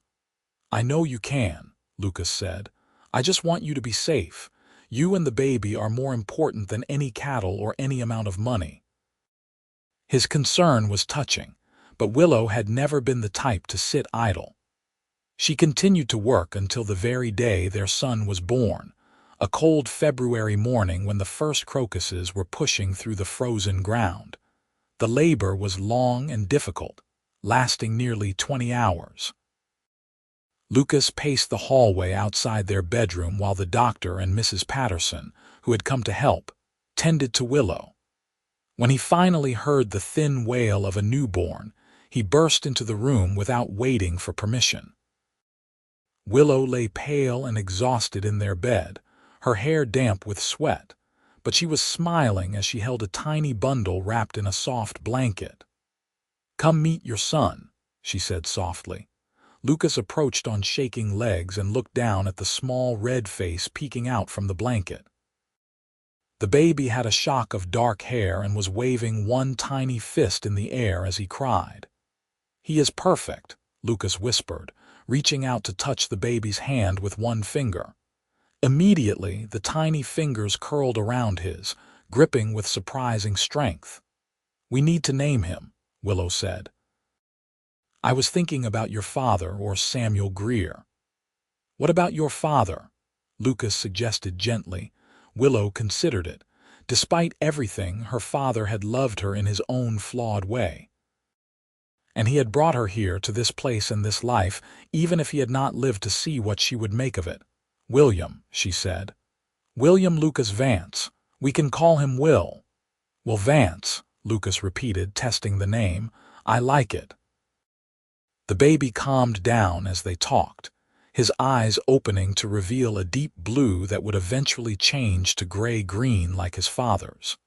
"I know you can," Lucas said. "I just want you to be safe. You and the baby are more important than any cattle or any amount of money." His concern was touching, but Willow had never been the type to sit idle. She continued to work until the very day their son was born, a cold February morning when the first crocuses were pushing through the frozen ground. The labor was long and difficult, lasting nearly 20 hours. Lucas paced the hallway outside their bedroom while the doctor and Mrs. Patterson, who had come to help, tended to Willow. When he finally heard the thin wail of a newborn, he burst into the room without waiting for permission. Willow lay pale and exhausted in their bed, her hair damp with sweat, but she was smiling as she held a tiny bundle wrapped in a soft blanket. "Come meet your son," she said softly. Lucas approached on shaking legs and looked down at the small red face peeking out from the blanket. The baby had a shock of dark hair and was waving one tiny fist in the air as he cried. "He is perfect," Lucas whispered, reaching out to touch the baby's hand with one finger. Immediately, the tiny fingers curled around his, gripping with surprising strength. "We need to name him," Willow said. "I was thinking about your father or Samuel Greer." "What about your father?" Lucas suggested gently. Willow considered it. Despite everything, her father had loved her in his own flawed way. And he had brought her here to this place and this life, even if he had not lived to see what she would make of it. "William," she said. "William Lucas Vance. We can call him Will." "Well, Vance," Lucas repeated, testing the name. "I like it." The baby calmed down as they talked, his eyes opening to reveal a deep blue that would eventually change to gray-green like his father's.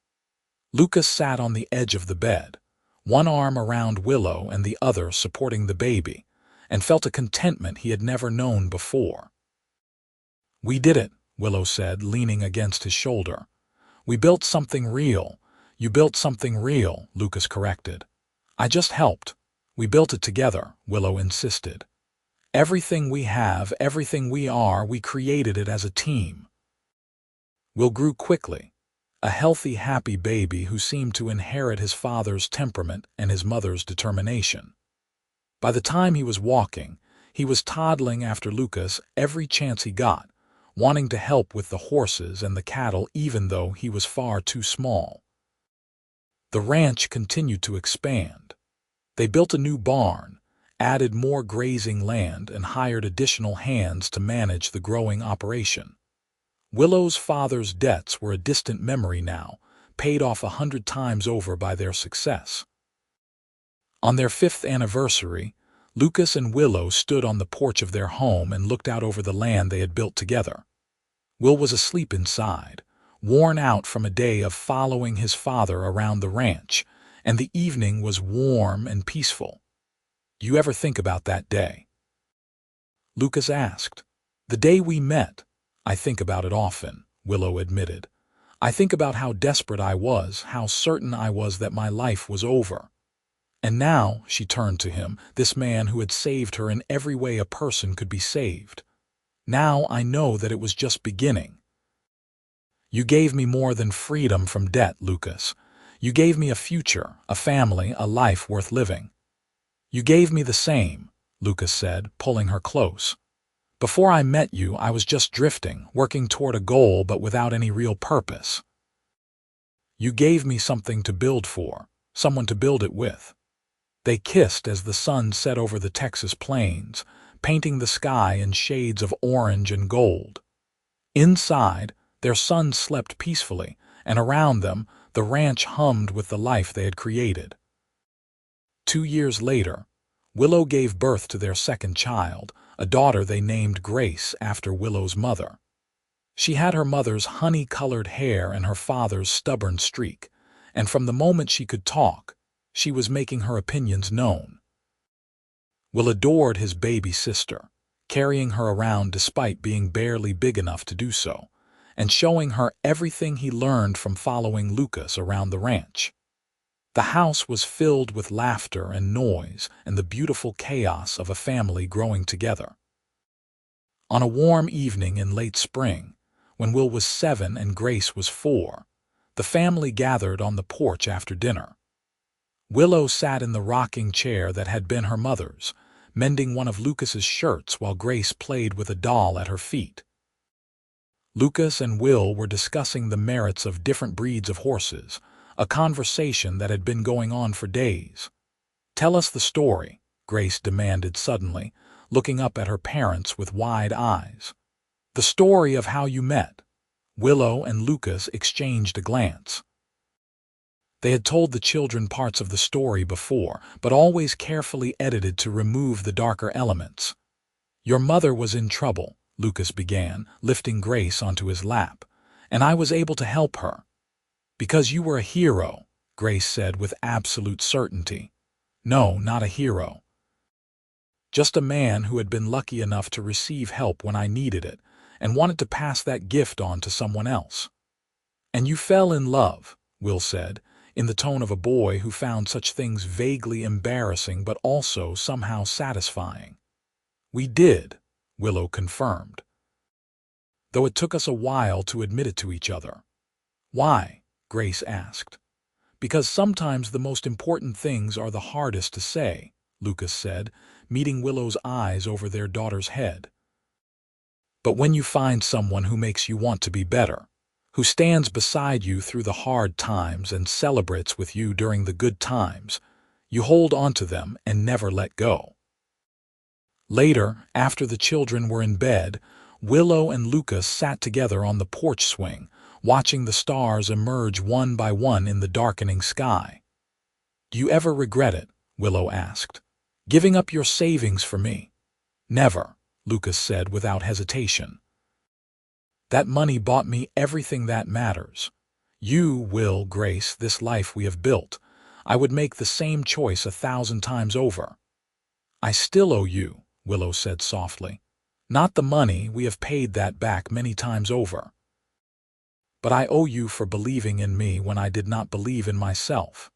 Lucas sat on the edge of the bed, one arm around Willow and the other supporting the baby, and felt a contentment he had never known before. "We did it," Willow said, leaning against his shoulder. "We built something real." "You built something real," Lucas corrected. "I just helped." "We built it together," Willow insisted. "Everything we have, everything we are, we created it as a team." Will grew quickly, a healthy, happy baby who seemed to inherit his father's temperament and his mother's determination. By the time he was walking, he was toddling after Lucas every chance he got, wanting to help with the horses and the cattle even though he was far too small. The ranch continued to expand. They built a new barn, added more grazing land, and hired additional hands to manage the growing operation. Willow's father's debts were a distant memory now, paid off 100 times over by their success. On their 5th anniversary, Lucas and Willow stood on the porch of their home and looked out over the land they had built together. Will was asleep inside, worn out from a day of following his father around the ranch, and the evening was warm and peaceful. "Do you ever think about that day?" Lucas asked. "The day we met, I think about it often," Willow admitted. "I think about how desperate I was, how certain I was that my life was over. And now," she turned to him, this man who had saved her in every way a person could be saved. "Now I know that it was just beginning." "You gave me more than freedom from debt, Lucas. You gave me a future, a family, a life worth living." "You gave me the same," Lucas said, pulling her close. "Before I met you, I was just drifting, working toward a goal but without any real purpose. You gave me something to build for, someone to build it with." They kissed as the sun set over the Texas plains, painting the sky in shades of orange and gold. Inside, their son slept peacefully, and around them, the ranch hummed with the life they had created. 2 years later, Willow gave birth to their second child, a daughter they named Grace after Willow's mother. She had her mother's honey-colored hair and her father's stubborn streak, and from the moment she could talk, she was making her opinions known. Will adored his baby sister, carrying her around despite being barely big enough to do so, and showing her everything he learned from following Lucas around the ranch. The house was filled with laughter and noise and the beautiful chaos of a family growing together. On a warm evening in late spring, when Will was 7 and Grace was 4, the family gathered on the porch after dinner. Willow sat in the rocking chair that had been her mother's, mending one of Lucas's shirts while Grace played with a doll at her feet. Lucas and Will were discussing the merits of different breeds of horses, a conversation that had been going on for days. "Tell us the story," Grace demanded suddenly, looking up at her parents with wide eyes. "The story of how you met." Willow and Lucas exchanged a glance. They had told the children parts of the story before, but always carefully edited to remove the darker elements. "Your mother was in trouble," Lucas began, lifting Grace onto his lap, "and I was able to help her." "Because you were a hero," Grace said with absolute certainty. "No, not a hero. Just a man who had been lucky enough to receive help when I needed it, and wanted to pass that gift on to someone else." "And you fell in love," Will said, in the tone of a boy who found such things vaguely embarrassing but also somehow satisfying. "We did," Willow confirmed. "Though it took us a while to admit it to each other." "Why?" Grace asked. "Because sometimes the most important things are the hardest to say," Lucas said, meeting Willow's eyes over their daughter's head. "But when you find someone who makes you want to be better, who stands beside you through the hard times and celebrates with you during the good times, you hold on to them and never let go." Later, after the children were in bed, Willow and Lucas sat together on the porch swing, watching the stars emerge one by one in the darkening sky. "Do you ever regret it?" Willow asked. "Giving up your savings for me?" "Never," Lucas said without hesitation. "That money bought me everything that matters. You, Will, Grace, this life we have built. I would make the same choice 1,000 times over." "I still owe you," Willow said softly. "Not the money, we have paid that back many times over. But I owe you for believing in me when I did not believe in myself."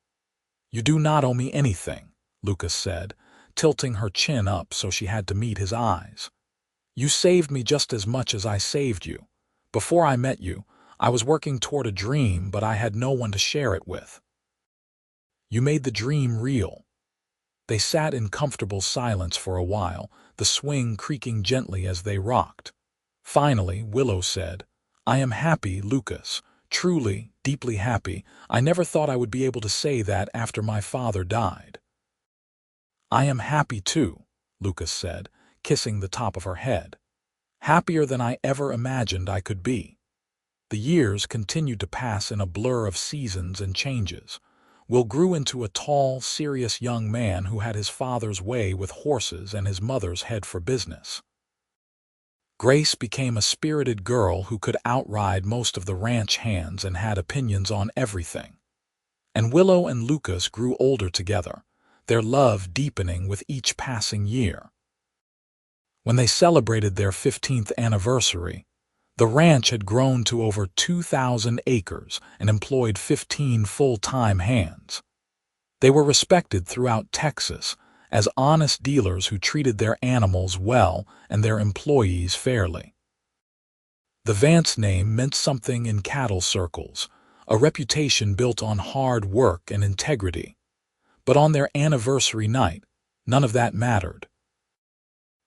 "You do not owe me anything," Lucas said, tilting her chin up so she had to meet his eyes. "You saved me just as much as I saved you. Before I met you, I was working toward a dream, but I had no one to share it with. You made the dream real." They sat in comfortable silence for a while, the swing creaking gently as they rocked. Finally, Willow said, "I am happy, Lucas. Truly, deeply happy. I never thought I would be able to say that after my father died." "I am happy too," Lucas said, kissing the top of her head. "Happier than I ever imagined I could be." The years continued to pass in a blur of seasons and changes. Will grew into a tall, serious young man who had his father's way with horses and his mother's head for business. Grace became a spirited girl who could outride most of the ranch hands and had opinions on everything. And Willow and Lucas grew older together, their love deepening with each passing year. When they celebrated their 15th anniversary, the ranch had grown to over 2,000 acres and employed 15 full-time hands. They were respected throughout Texas as honest dealers who treated their animals well and their employees fairly. The Vance name meant something in cattle circles, a reputation built on hard work and integrity. But on their anniversary night, none of that mattered.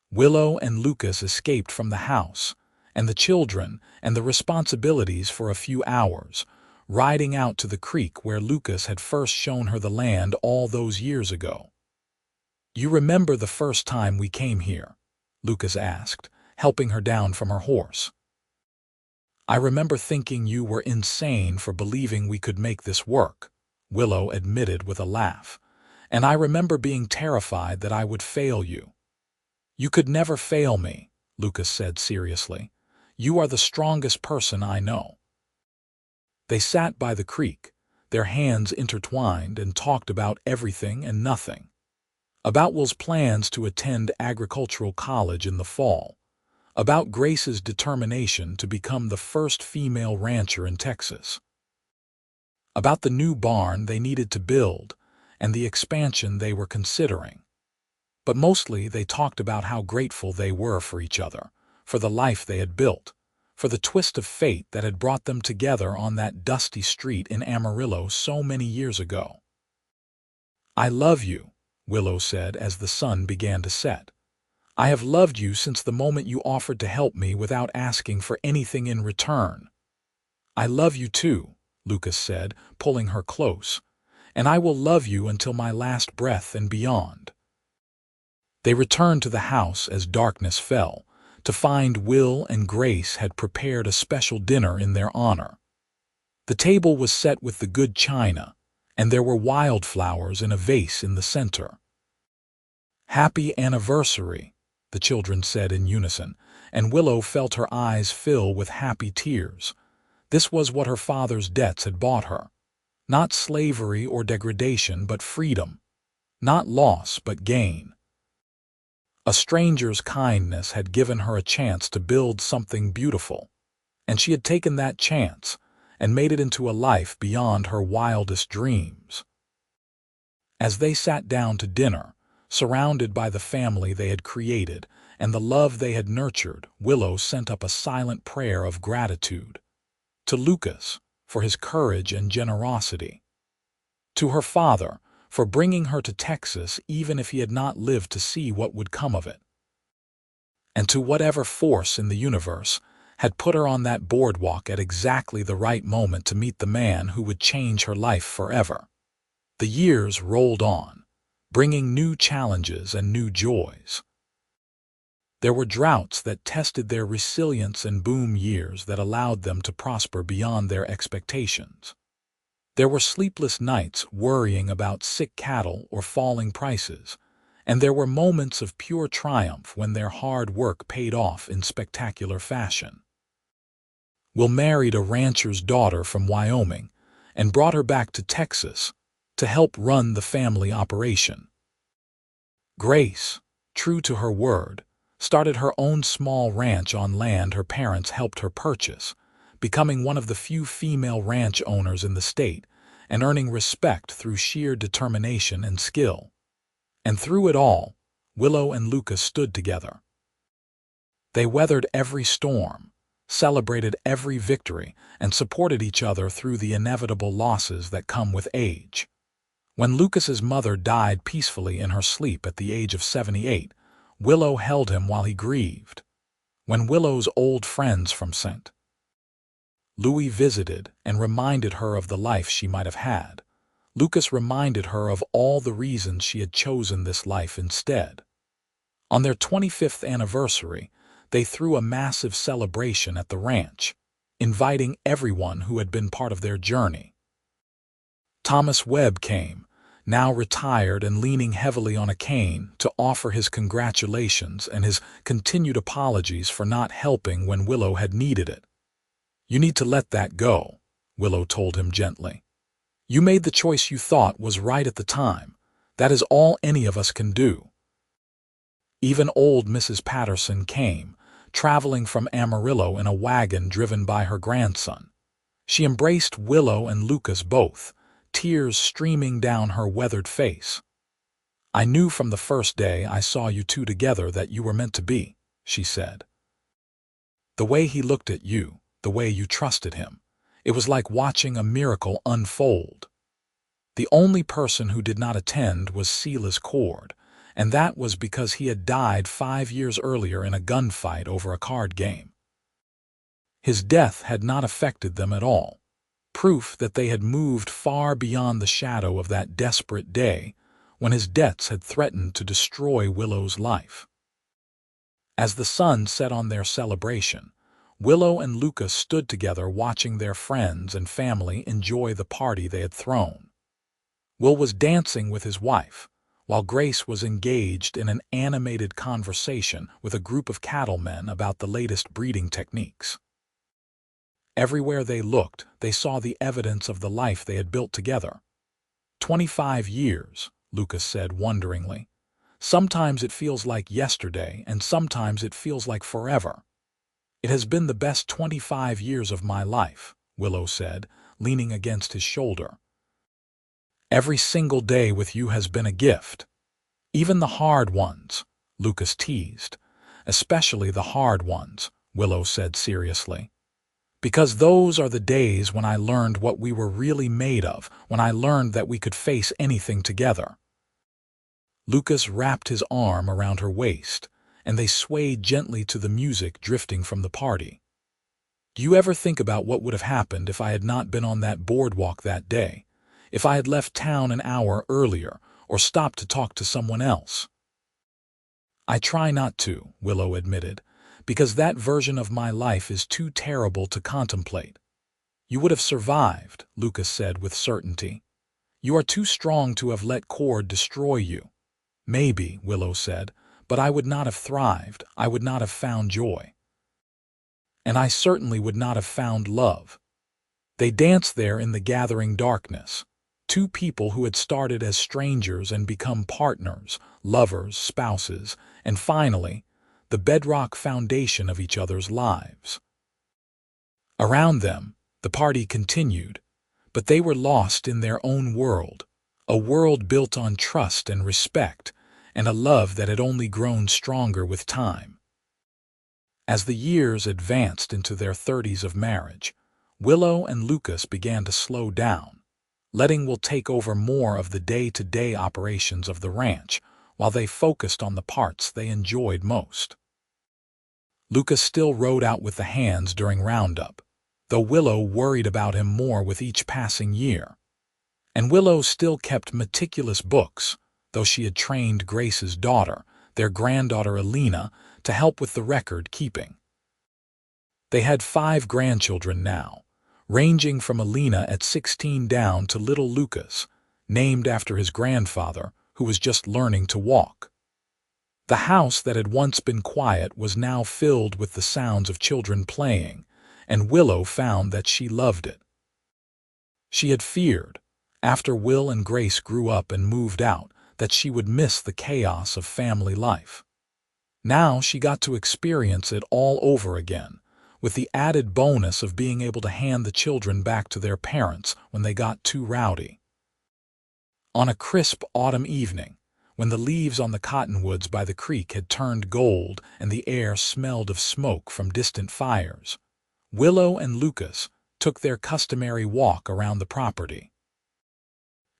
Willow and Lucas escaped from the house, and the children and the responsibilities for a few hours, riding out to the creek where Lucas had first shown her the land all those years ago. "You remember the first time we came here?" Lucas asked, helping her down from her horse. "I remember thinking you were insane for believing we could make this work," Willow admitted with a laugh. "And I remember being terrified that I would fail you." "You could never fail me," Lucas said seriously. "You are the strongest person I know." They sat by the creek, their hands intertwined, and talked about everything and nothing. about Will's plans to attend agricultural college in the fall, about Grace's determination to become the first female rancher in Texas, about the new barn they needed to build and the expansion they were considering. But mostly they talked about how grateful they were for each other, for the life they had built, for the twist of fate that had brought them together on that dusty street in Amarillo so many years ago. "I love you," Willow said as the sun began to set. "I have loved you since the moment you offered to help me without asking for anything in return." "I love you too," Lucas said, pulling her close, "and I will love you until my last breath and beyond." They returned to the house as darkness fell, to find Will and Grace had prepared a special dinner in their honor. The table was set with the good china, and there were wildflowers in a vase in the center. "Happy anniversary," the children said in unison, and Willow felt her eyes fill with happy tears. This was what her father's debts had bought her. Not slavery or degradation, but freedom. Not loss, but gain. A stranger's kindness had given her a chance to build something beautiful, and she had taken that chance and made it into a life beyond her wildest dreams. As they sat down to dinner, surrounded by the family they had created and the love they had nurtured, Willow sent up a silent prayer of gratitude. To Lucas, for his courage and generosity. To her father, for bringing her to Texas even if he had not lived to see what would come of it. And to whatever force in the universe had put her on that boardwalk at exactly the right moment to meet the man who would change her life forever. The years rolled on, bringing new challenges and new joys. There were droughts that tested their resilience and boom years that allowed them to prosper beyond their expectations. There were sleepless nights worrying about sick cattle or falling prices, and there were moments of pure triumph when their hard work paid off in spectacular fashion. Will married a rancher's daughter from Wyoming and brought her back to Texas to help run the family operation. Grace, true to her word, started her own small ranch on land her parents helped her purchase, becoming one of the few female ranch owners in the state and earning respect through sheer determination and skill. And through it all, Willow and Lucas stood together. They weathered every storm, celebrated every victory, and supported each other through the inevitable losses that come with age. When Lucas's mother died peacefully in her sleep at the age of 78, Willow held him while he grieved. When Willow's old friends from St. Louis visited and reminded her of the life she might have had, Lucas reminded her of all the reasons she had chosen this life instead. On their 25th anniversary, they threw a massive celebration at the ranch, inviting everyone who had been part of their journey. Thomas Webb came, now retired and leaning heavily on a cane, to offer his congratulations and his continued apologies for not helping when Willow had needed it. "You need to let that go," Willow told him gently. "You made the choice you thought was right at the time. That is all any of us can do." Even old Mrs. Patterson came, traveling from Amarillo in a wagon driven by her grandson. She embraced Willow and Lucas both, tears streaming down her weathered face. "I knew from the first day I saw you two together that you were meant to be," she said. "The way he looked at you, the way you trusted him, it was like watching a miracle unfold." The only person who did not attend was Silas Cord, and that was because he had died 5 years earlier in a gunfight over a card game. His death had not affected them at all, proof that they had moved far beyond the shadow of that desperate day when his debts had threatened to destroy Willow's life. As the sun set on their celebration, Willow and Lucas stood together watching their friends and family enjoy the party they had thrown. Will was dancing with his wife, while Grace was engaged in an animated conversation with a group of cattlemen about the latest breeding techniques. Everywhere they looked, they saw the evidence of the life they had built together. 25 years, Lucas said wonderingly. Sometimes it feels like yesterday, and sometimes it feels like forever. It has been the best 25 years of my life, Willow said, leaning against his shoulder. Every single day with you has been a gift. Even the hard ones, Lucas teased. Especially the hard ones, Willow said seriously. Because those are the days when I learned what we were really made of, when I learned that we could face anything together. Lucas wrapped his arm around her waist, and they swayed gently to the music drifting from the party. Do you ever think about what would have happened if I had not been on that boardwalk that day? If I had left town an hour earlier, or stopped to talk to someone else? I try not to, Willow admitted, because that version of my life is too terrible to contemplate. You would have survived, Lucas said with certainty. You are too strong to have let Cord destroy you. Maybe, Willow said, but I would not have thrived, I would not have found joy. And I certainly would not have found love. They danced there in the gathering darkness. Two people who had started as strangers and become partners, lovers, spouses, and finally, the bedrock foundation of each other's lives. Around them, the party continued, but they were lost in their own world, a world built on trust and respect, and a love that had only grown stronger with time. As the years advanced into their 30s of marriage, Willow and Lucas began to slow down, letting Will take over more of the day-to-day operations of the ranch, while they focused on the parts they enjoyed most. Lucas still rode out with the hands during roundup, though Willow worried about him more with each passing year. And Willow still kept meticulous books, though she had trained Grace's daughter, their granddaughter Alina, to help with the record-keeping. They had 5 grandchildren now, ranging from Alina at 16 down to little Lucas, named after his grandfather, who was just learning to walk. The house that had once been quiet was now filled with the sounds of children playing, and Willow found that she loved it. She had feared, after Will and Grace grew up and moved out, that she would miss the chaos of family life. Now she got to experience it all over again, with the added bonus of being able to hand the children back to their parents when they got too rowdy. On a crisp autumn evening, when the leaves on the cottonwoods by the creek had turned gold and the air smelled of smoke from distant fires, Willow and Lucas took their customary walk around the property.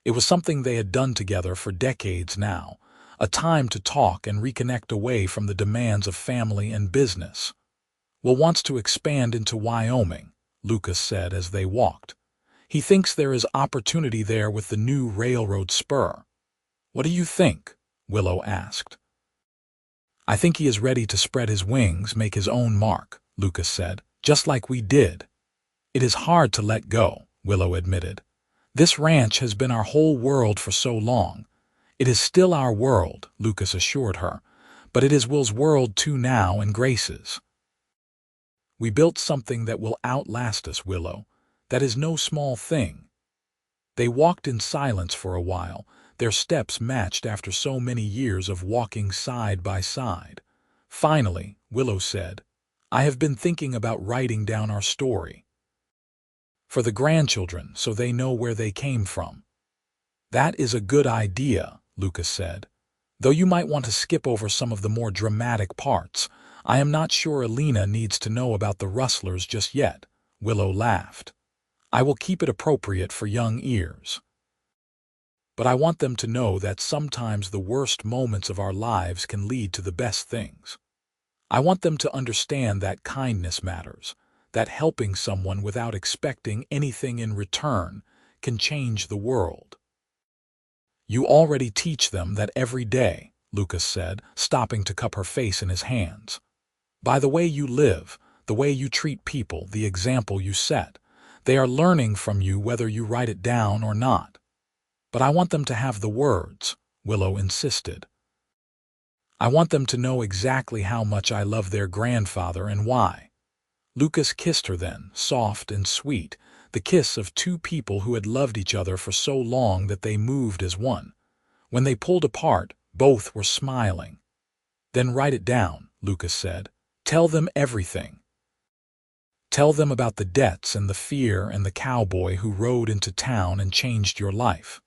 It was something they had done together for decades now, a time to talk and reconnect away from the demands of family and business. Will wants to expand into Wyoming, Lucas said as they walked. He thinks there is opportunity there with the new railroad spur. What do you think? Willow asked. I think he is ready to spread his wings, make his own mark, Lucas said, just like we did. It is hard to let go, Willow admitted. This ranch has been our whole world for so long. It is still our world, Lucas assured her, but it is Will's world too now and Grace's. We built something that will outlast us, Willow. That is no small thing. They walked in silence for a while, their steps matched after so many years of walking side by side. Finally, Willow said, I have been thinking about writing down our story. For the grandchildren, so they know where they came from. That is a good idea, Lucas said. Though you might want to skip over some of the more dramatic parts, I am not sure Alina needs to know about the rustlers just yet, Willow laughed. I will keep it appropriate for young ears. But I want them to know that sometimes the worst moments of our lives can lead to the best things. I want them to understand that kindness matters, that helping someone without expecting anything in return can change the world. You already teach them that every day, Lucas said, stopping to cup her face in his hands. By the way you live, the way you treat people, the example you set, they are learning from you whether you write it down or not. But I want them to have the words, Willow insisted. I want them to know exactly how much I love their grandfather and why. Lucas kissed her then, soft and sweet, the kiss of two people who had loved each other for so long that they moved as one. When they pulled apart, Both were smiling. "Then write it down," Lucas said. "Tell them everything. Tell them about the debts and the fear and the cowboy who rode into town and changed your life.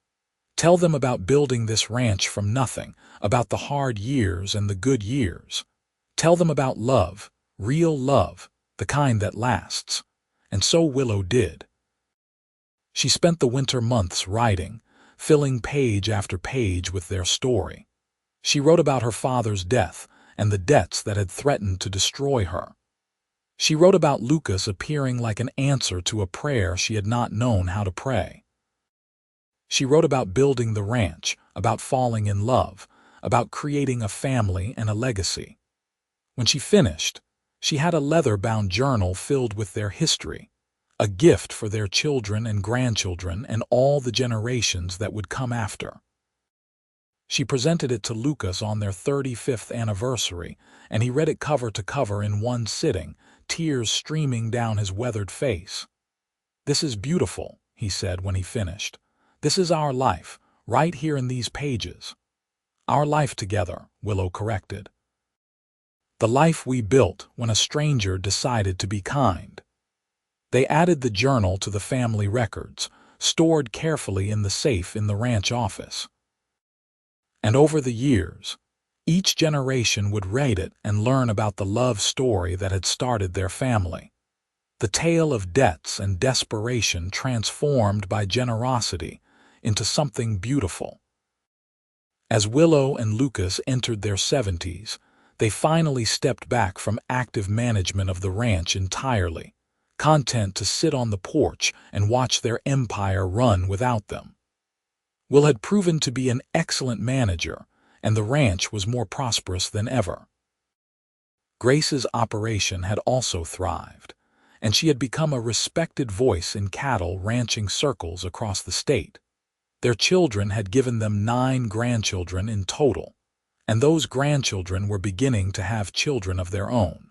Tell them about building this ranch from nothing, about the hard years and the good years. Tell them about love, real love, the kind that lasts." And so Willow did. She spent the winter months writing, filling page after page with their story. She wrote about her father's death and the debts that had threatened to destroy her. She wrote about Lucas appearing like an answer to a prayer she had not known how to pray. She wrote about building the ranch, about falling in love, about creating a family and a legacy. When she finished, she had a leather-bound journal filled with their history, a gift for their children and grandchildren and all the generations that would come after. She presented it to Lucas on their 35th anniversary, and he read it cover to cover in one sitting, tears streaming down his weathered face. "This is beautiful," he said when he finished. "This is our life, right here in these pages." "Our life together," Willow corrected. "The life we built when a stranger decided to be kind." They added the journal to the family records, stored carefully in the safe in the ranch office. And over the years, each generation would read it and learn about the love story that had started their family. The tale of debts and desperation transformed by generosity into something beautiful. As Willow and Lucas entered their 70s, they finally stepped back from active management of the ranch entirely, content to sit on the porch and watch their empire run without them. Will had proven to be an excellent manager, and the ranch was more prosperous than ever. Grace's operation had also thrived, and she had become a respected voice in cattle ranching circles across the state. Their children had given them 9 grandchildren in total, and those grandchildren were beginning to have children of their own.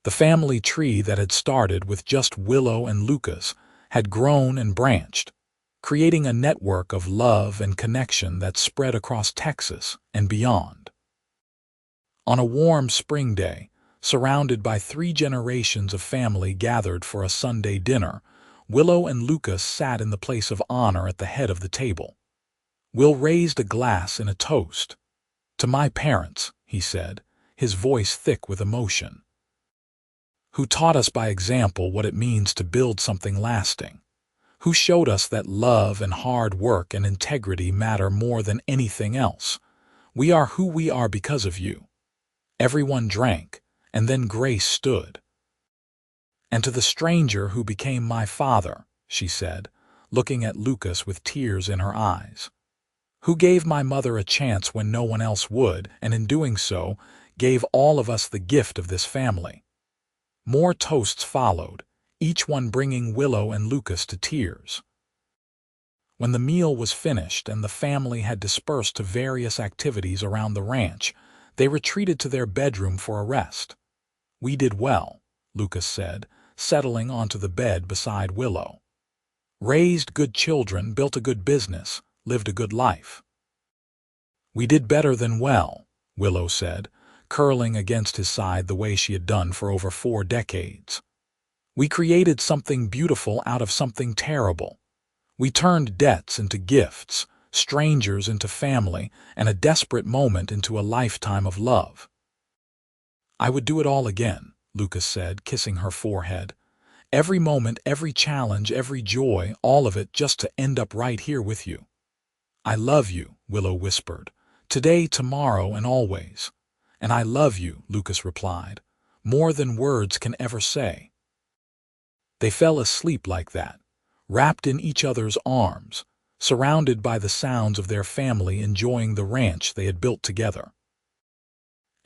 The family tree that had started with just Willow and Lucas had grown and branched, creating a network of love and connection that spread across Texas and beyond. On a warm spring day, surrounded by 3 generations of family gathered for a Sunday dinner, Willow and Lucas sat in the place of honor at the head of the table. Will raised a glass in a toast. "To my parents," he said, his voice thick with emotion, "who taught us by example what it means to build something lasting, who showed us that love and hard work and integrity matter more than anything else. We are who we are because of you." Everyone drank, and then Grace stood. "And to the stranger who became my father," she said, looking at Lucas with tears in her eyes, "who gave my mother a chance when no one else would, and in doing so, gave all of us the gift of this family." More toasts followed, each one bringing Willow and Lucas to tears. When the meal was finished and the family had dispersed to various activities around the ranch, they retreated to their bedroom for a rest. "We did well," Lucas said, settling onto the bed beside Willow. "Raised good children, built a good business, lived a good life." "We did better than well," Willow said, curling against his side the way she had done for over 4 decades. "We created something beautiful out of something terrible. We turned debts into gifts, strangers into family, and a desperate moment into a lifetime of love." "I would do it all again," Lucas said, kissing her forehead. "Every moment, every challenge, every joy, all of it just to end up right here with you." "I love you," Willow whispered. "Today, tomorrow, and always." "And I love you," Lucas replied, "more than words can ever say." They fell asleep like that, wrapped in each other's arms, surrounded by the sounds of their family enjoying the ranch they had built together.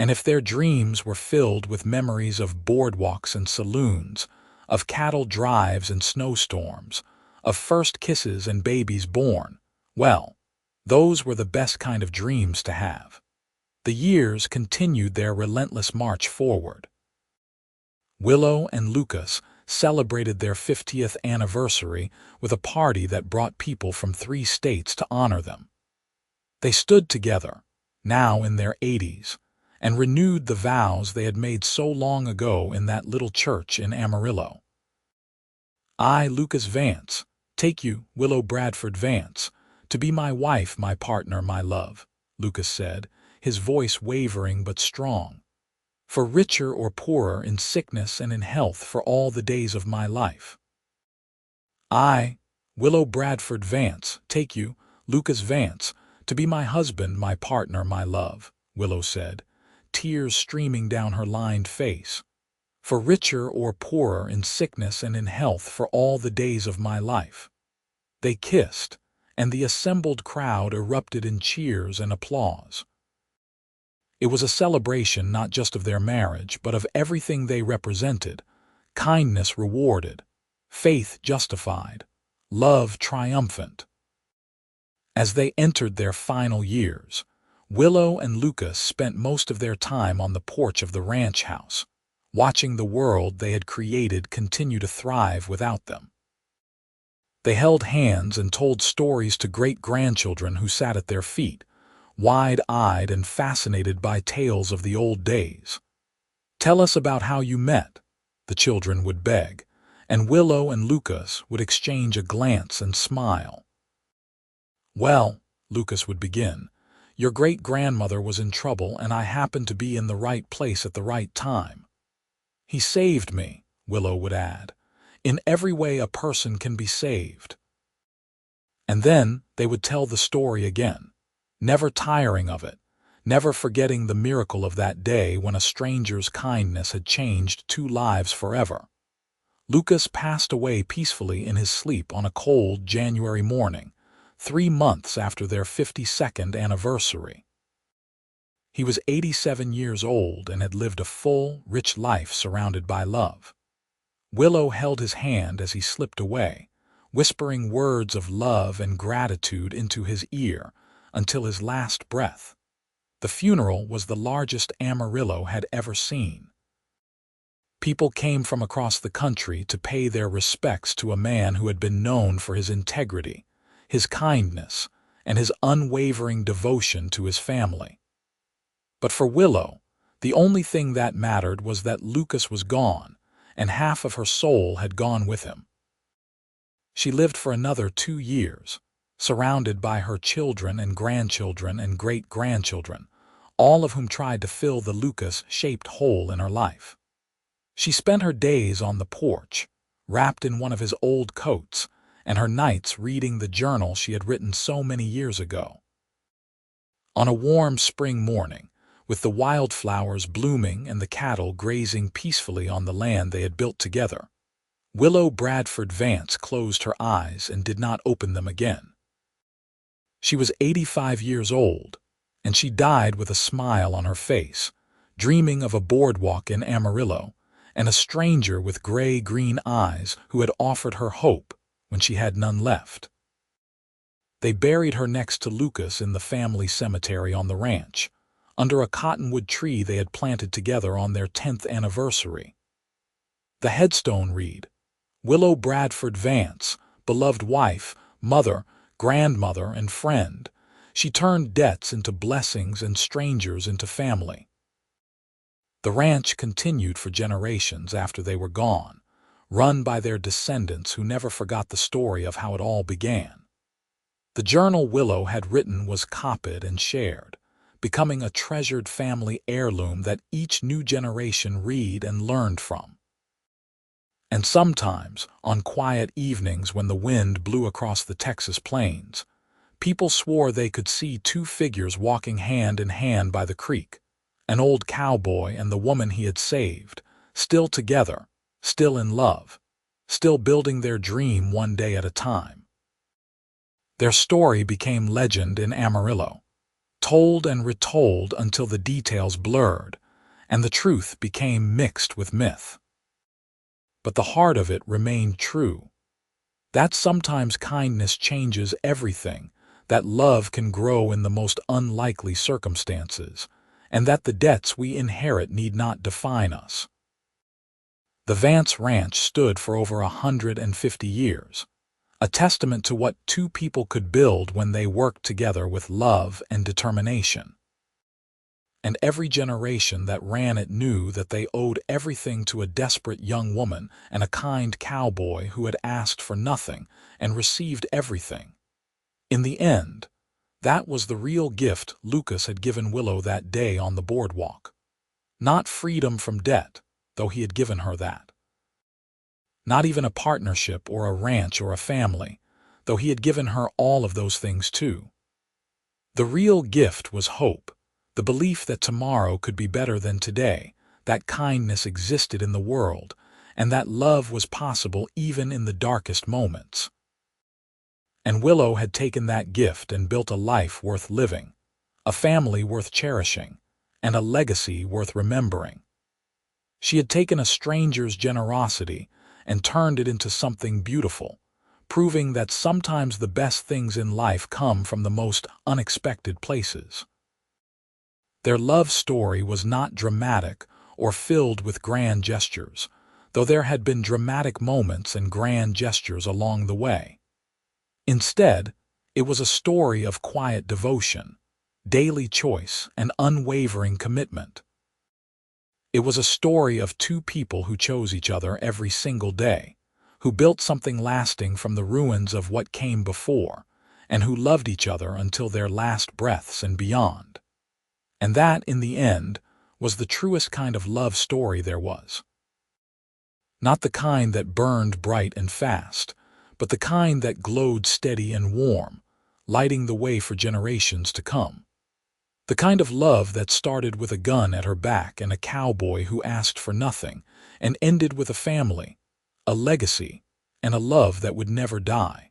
And if their dreams were filled with memories of boardwalks and saloons, of cattle drives and snowstorms, of first kisses and babies born, well, those were the best kind of dreams to have. The years continued their relentless march forward. Willow and Lucas celebrated their 50th anniversary with a party that brought people from 3 states to honor them. They stood together, now in their 80s, and renewed the vows they had made so long ago in that little church in Amarillo. "I, Lucas Vance, take you, Willow Bradford Vance, to be my wife, my partner, my love," Lucas said, his voice wavering but strong. "For richer or poorer, in sickness and in health, for all the days of my life. I, Willow Bradford Vance, take you, Lucas Vance, to be my husband, my partner, my love," Willow said, tears streaming down her lined face. "For richer or poorer, in sickness and in health, for all the days of my life." They kissed, and the assembled crowd erupted in cheers and applause. It was a celebration not just of their marriage, but of everything they represented: kindness rewarded, faith justified, love triumphant. As they entered their final years, Willow and Lucas spent most of their time on the porch of the ranch house, watching the world they had created continue to thrive without them. They held hands and told stories to great-grandchildren who sat at their feet, wide-eyed and fascinated by tales of the old days. "Tell us about how you met," the children would beg, and Willow and Lucas would exchange a glance and smile. "Well," Lucas would begin, "your great-grandmother was in trouble and I happened to be in the right place at the right time. He saved me," Willow would add. "In every way a person can be saved." And then they would tell the story again, never tiring of it, never forgetting the miracle of that day when a stranger's kindness had changed two lives forever. Lucas passed away peacefully in his sleep on a cold January morning, 3 months after their 52nd anniversary. He was 87 years old and had lived a full, rich life surrounded by love. Willow held his hand as he slipped away, whispering words of love and gratitude into his ear until his last breath. The funeral was the largest Amarillo had ever seen. People came from across the country to pay their respects to a man who had been known for his integrity, his kindness, and his unwavering devotion to his family. But for Willow, the only thing that mattered was that Lucas was gone, and half of her soul had gone with him. She lived for another 2 years, surrounded by her children and grandchildren and great-grandchildren, all of whom tried to fill the Lucas-shaped hole in her life. She spent her days on the porch, wrapped in one of his old coats, and her nights reading the journal she had written so many years ago. On a warm spring morning, with the wildflowers blooming and the cattle grazing peacefully on the land they had built together, Willow Bradford Vance closed her eyes and did not open them again. She was 85 years old, and she died with a smile on her face, dreaming of a boardwalk in Amarillo and a stranger with gray-green eyes who had offered her hope when she had none left. They buried her next to Lucas in the family cemetery on the ranch, under a cottonwood tree they had planted together on their 10th anniversary. The headstone read, "Willow Bradford Vance, beloved wife, mother, grandmother, and friend. She turned debts into blessings and strangers into family." The ranch continued for generations after they were gone, run by their descendants who never forgot the story of how it all began. The journal Willow had written was copied and shared, becoming a treasured family heirloom that each new generation read and learned from. And sometimes, on quiet evenings when the wind blew across the Texas plains, people swore they could see 2 figures walking hand in hand by the creek, an old cowboy and the woman he had saved, still together, still in love, still building their dream one day at a time. Their story became legend in Amarillo, told and retold until the details blurred, and the truth became mixed with myth. But the heart of it remained true. That sometimes kindness changes everything, that love can grow in the most unlikely circumstances, and that the debts we inherit need not define us. The Vance Ranch stood for over 150 years, a testament to what 2 people could build when they worked together with love and determination. and every generation that ran it knew that they owed everything to a desperate young woman and a kind cowboy who had asked for nothing and received everything. In the end, that was the real gift Lucas had given Willow that day on the boardwalk. Not freedom from debt, though he had given her that. Not even a partnership or a ranch or a family, though he had given her all of those things too. The real gift was hope, the belief that tomorrow could be better than today, that kindness existed in the world, and that love was possible even in the darkest moments. And Willow had taken that gift and built a life worth living, a family worth cherishing, and a legacy worth remembering. She had taken a stranger's generosity and turned it into something beautiful, proving that sometimes the best things in life come from the most unexpected places. Their love story was not dramatic or filled with grand gestures, though there had been dramatic moments and grand gestures along the way. Instead, it was a story of quiet devotion, daily choice, and unwavering commitment. It was a story of two people who chose each other every single day, who built something lasting from the ruins of what came before, and who loved each other until their last breaths and beyond. And that, in the end, was the truest kind of love story there was. Not the kind that burned bright and fast, but the kind that glowed steady and warm, lighting the way for generations to come. The kind of love that started with a gun at her back and a cowboy who asked for nothing, and ended with a family, a legacy, and a love that would never die.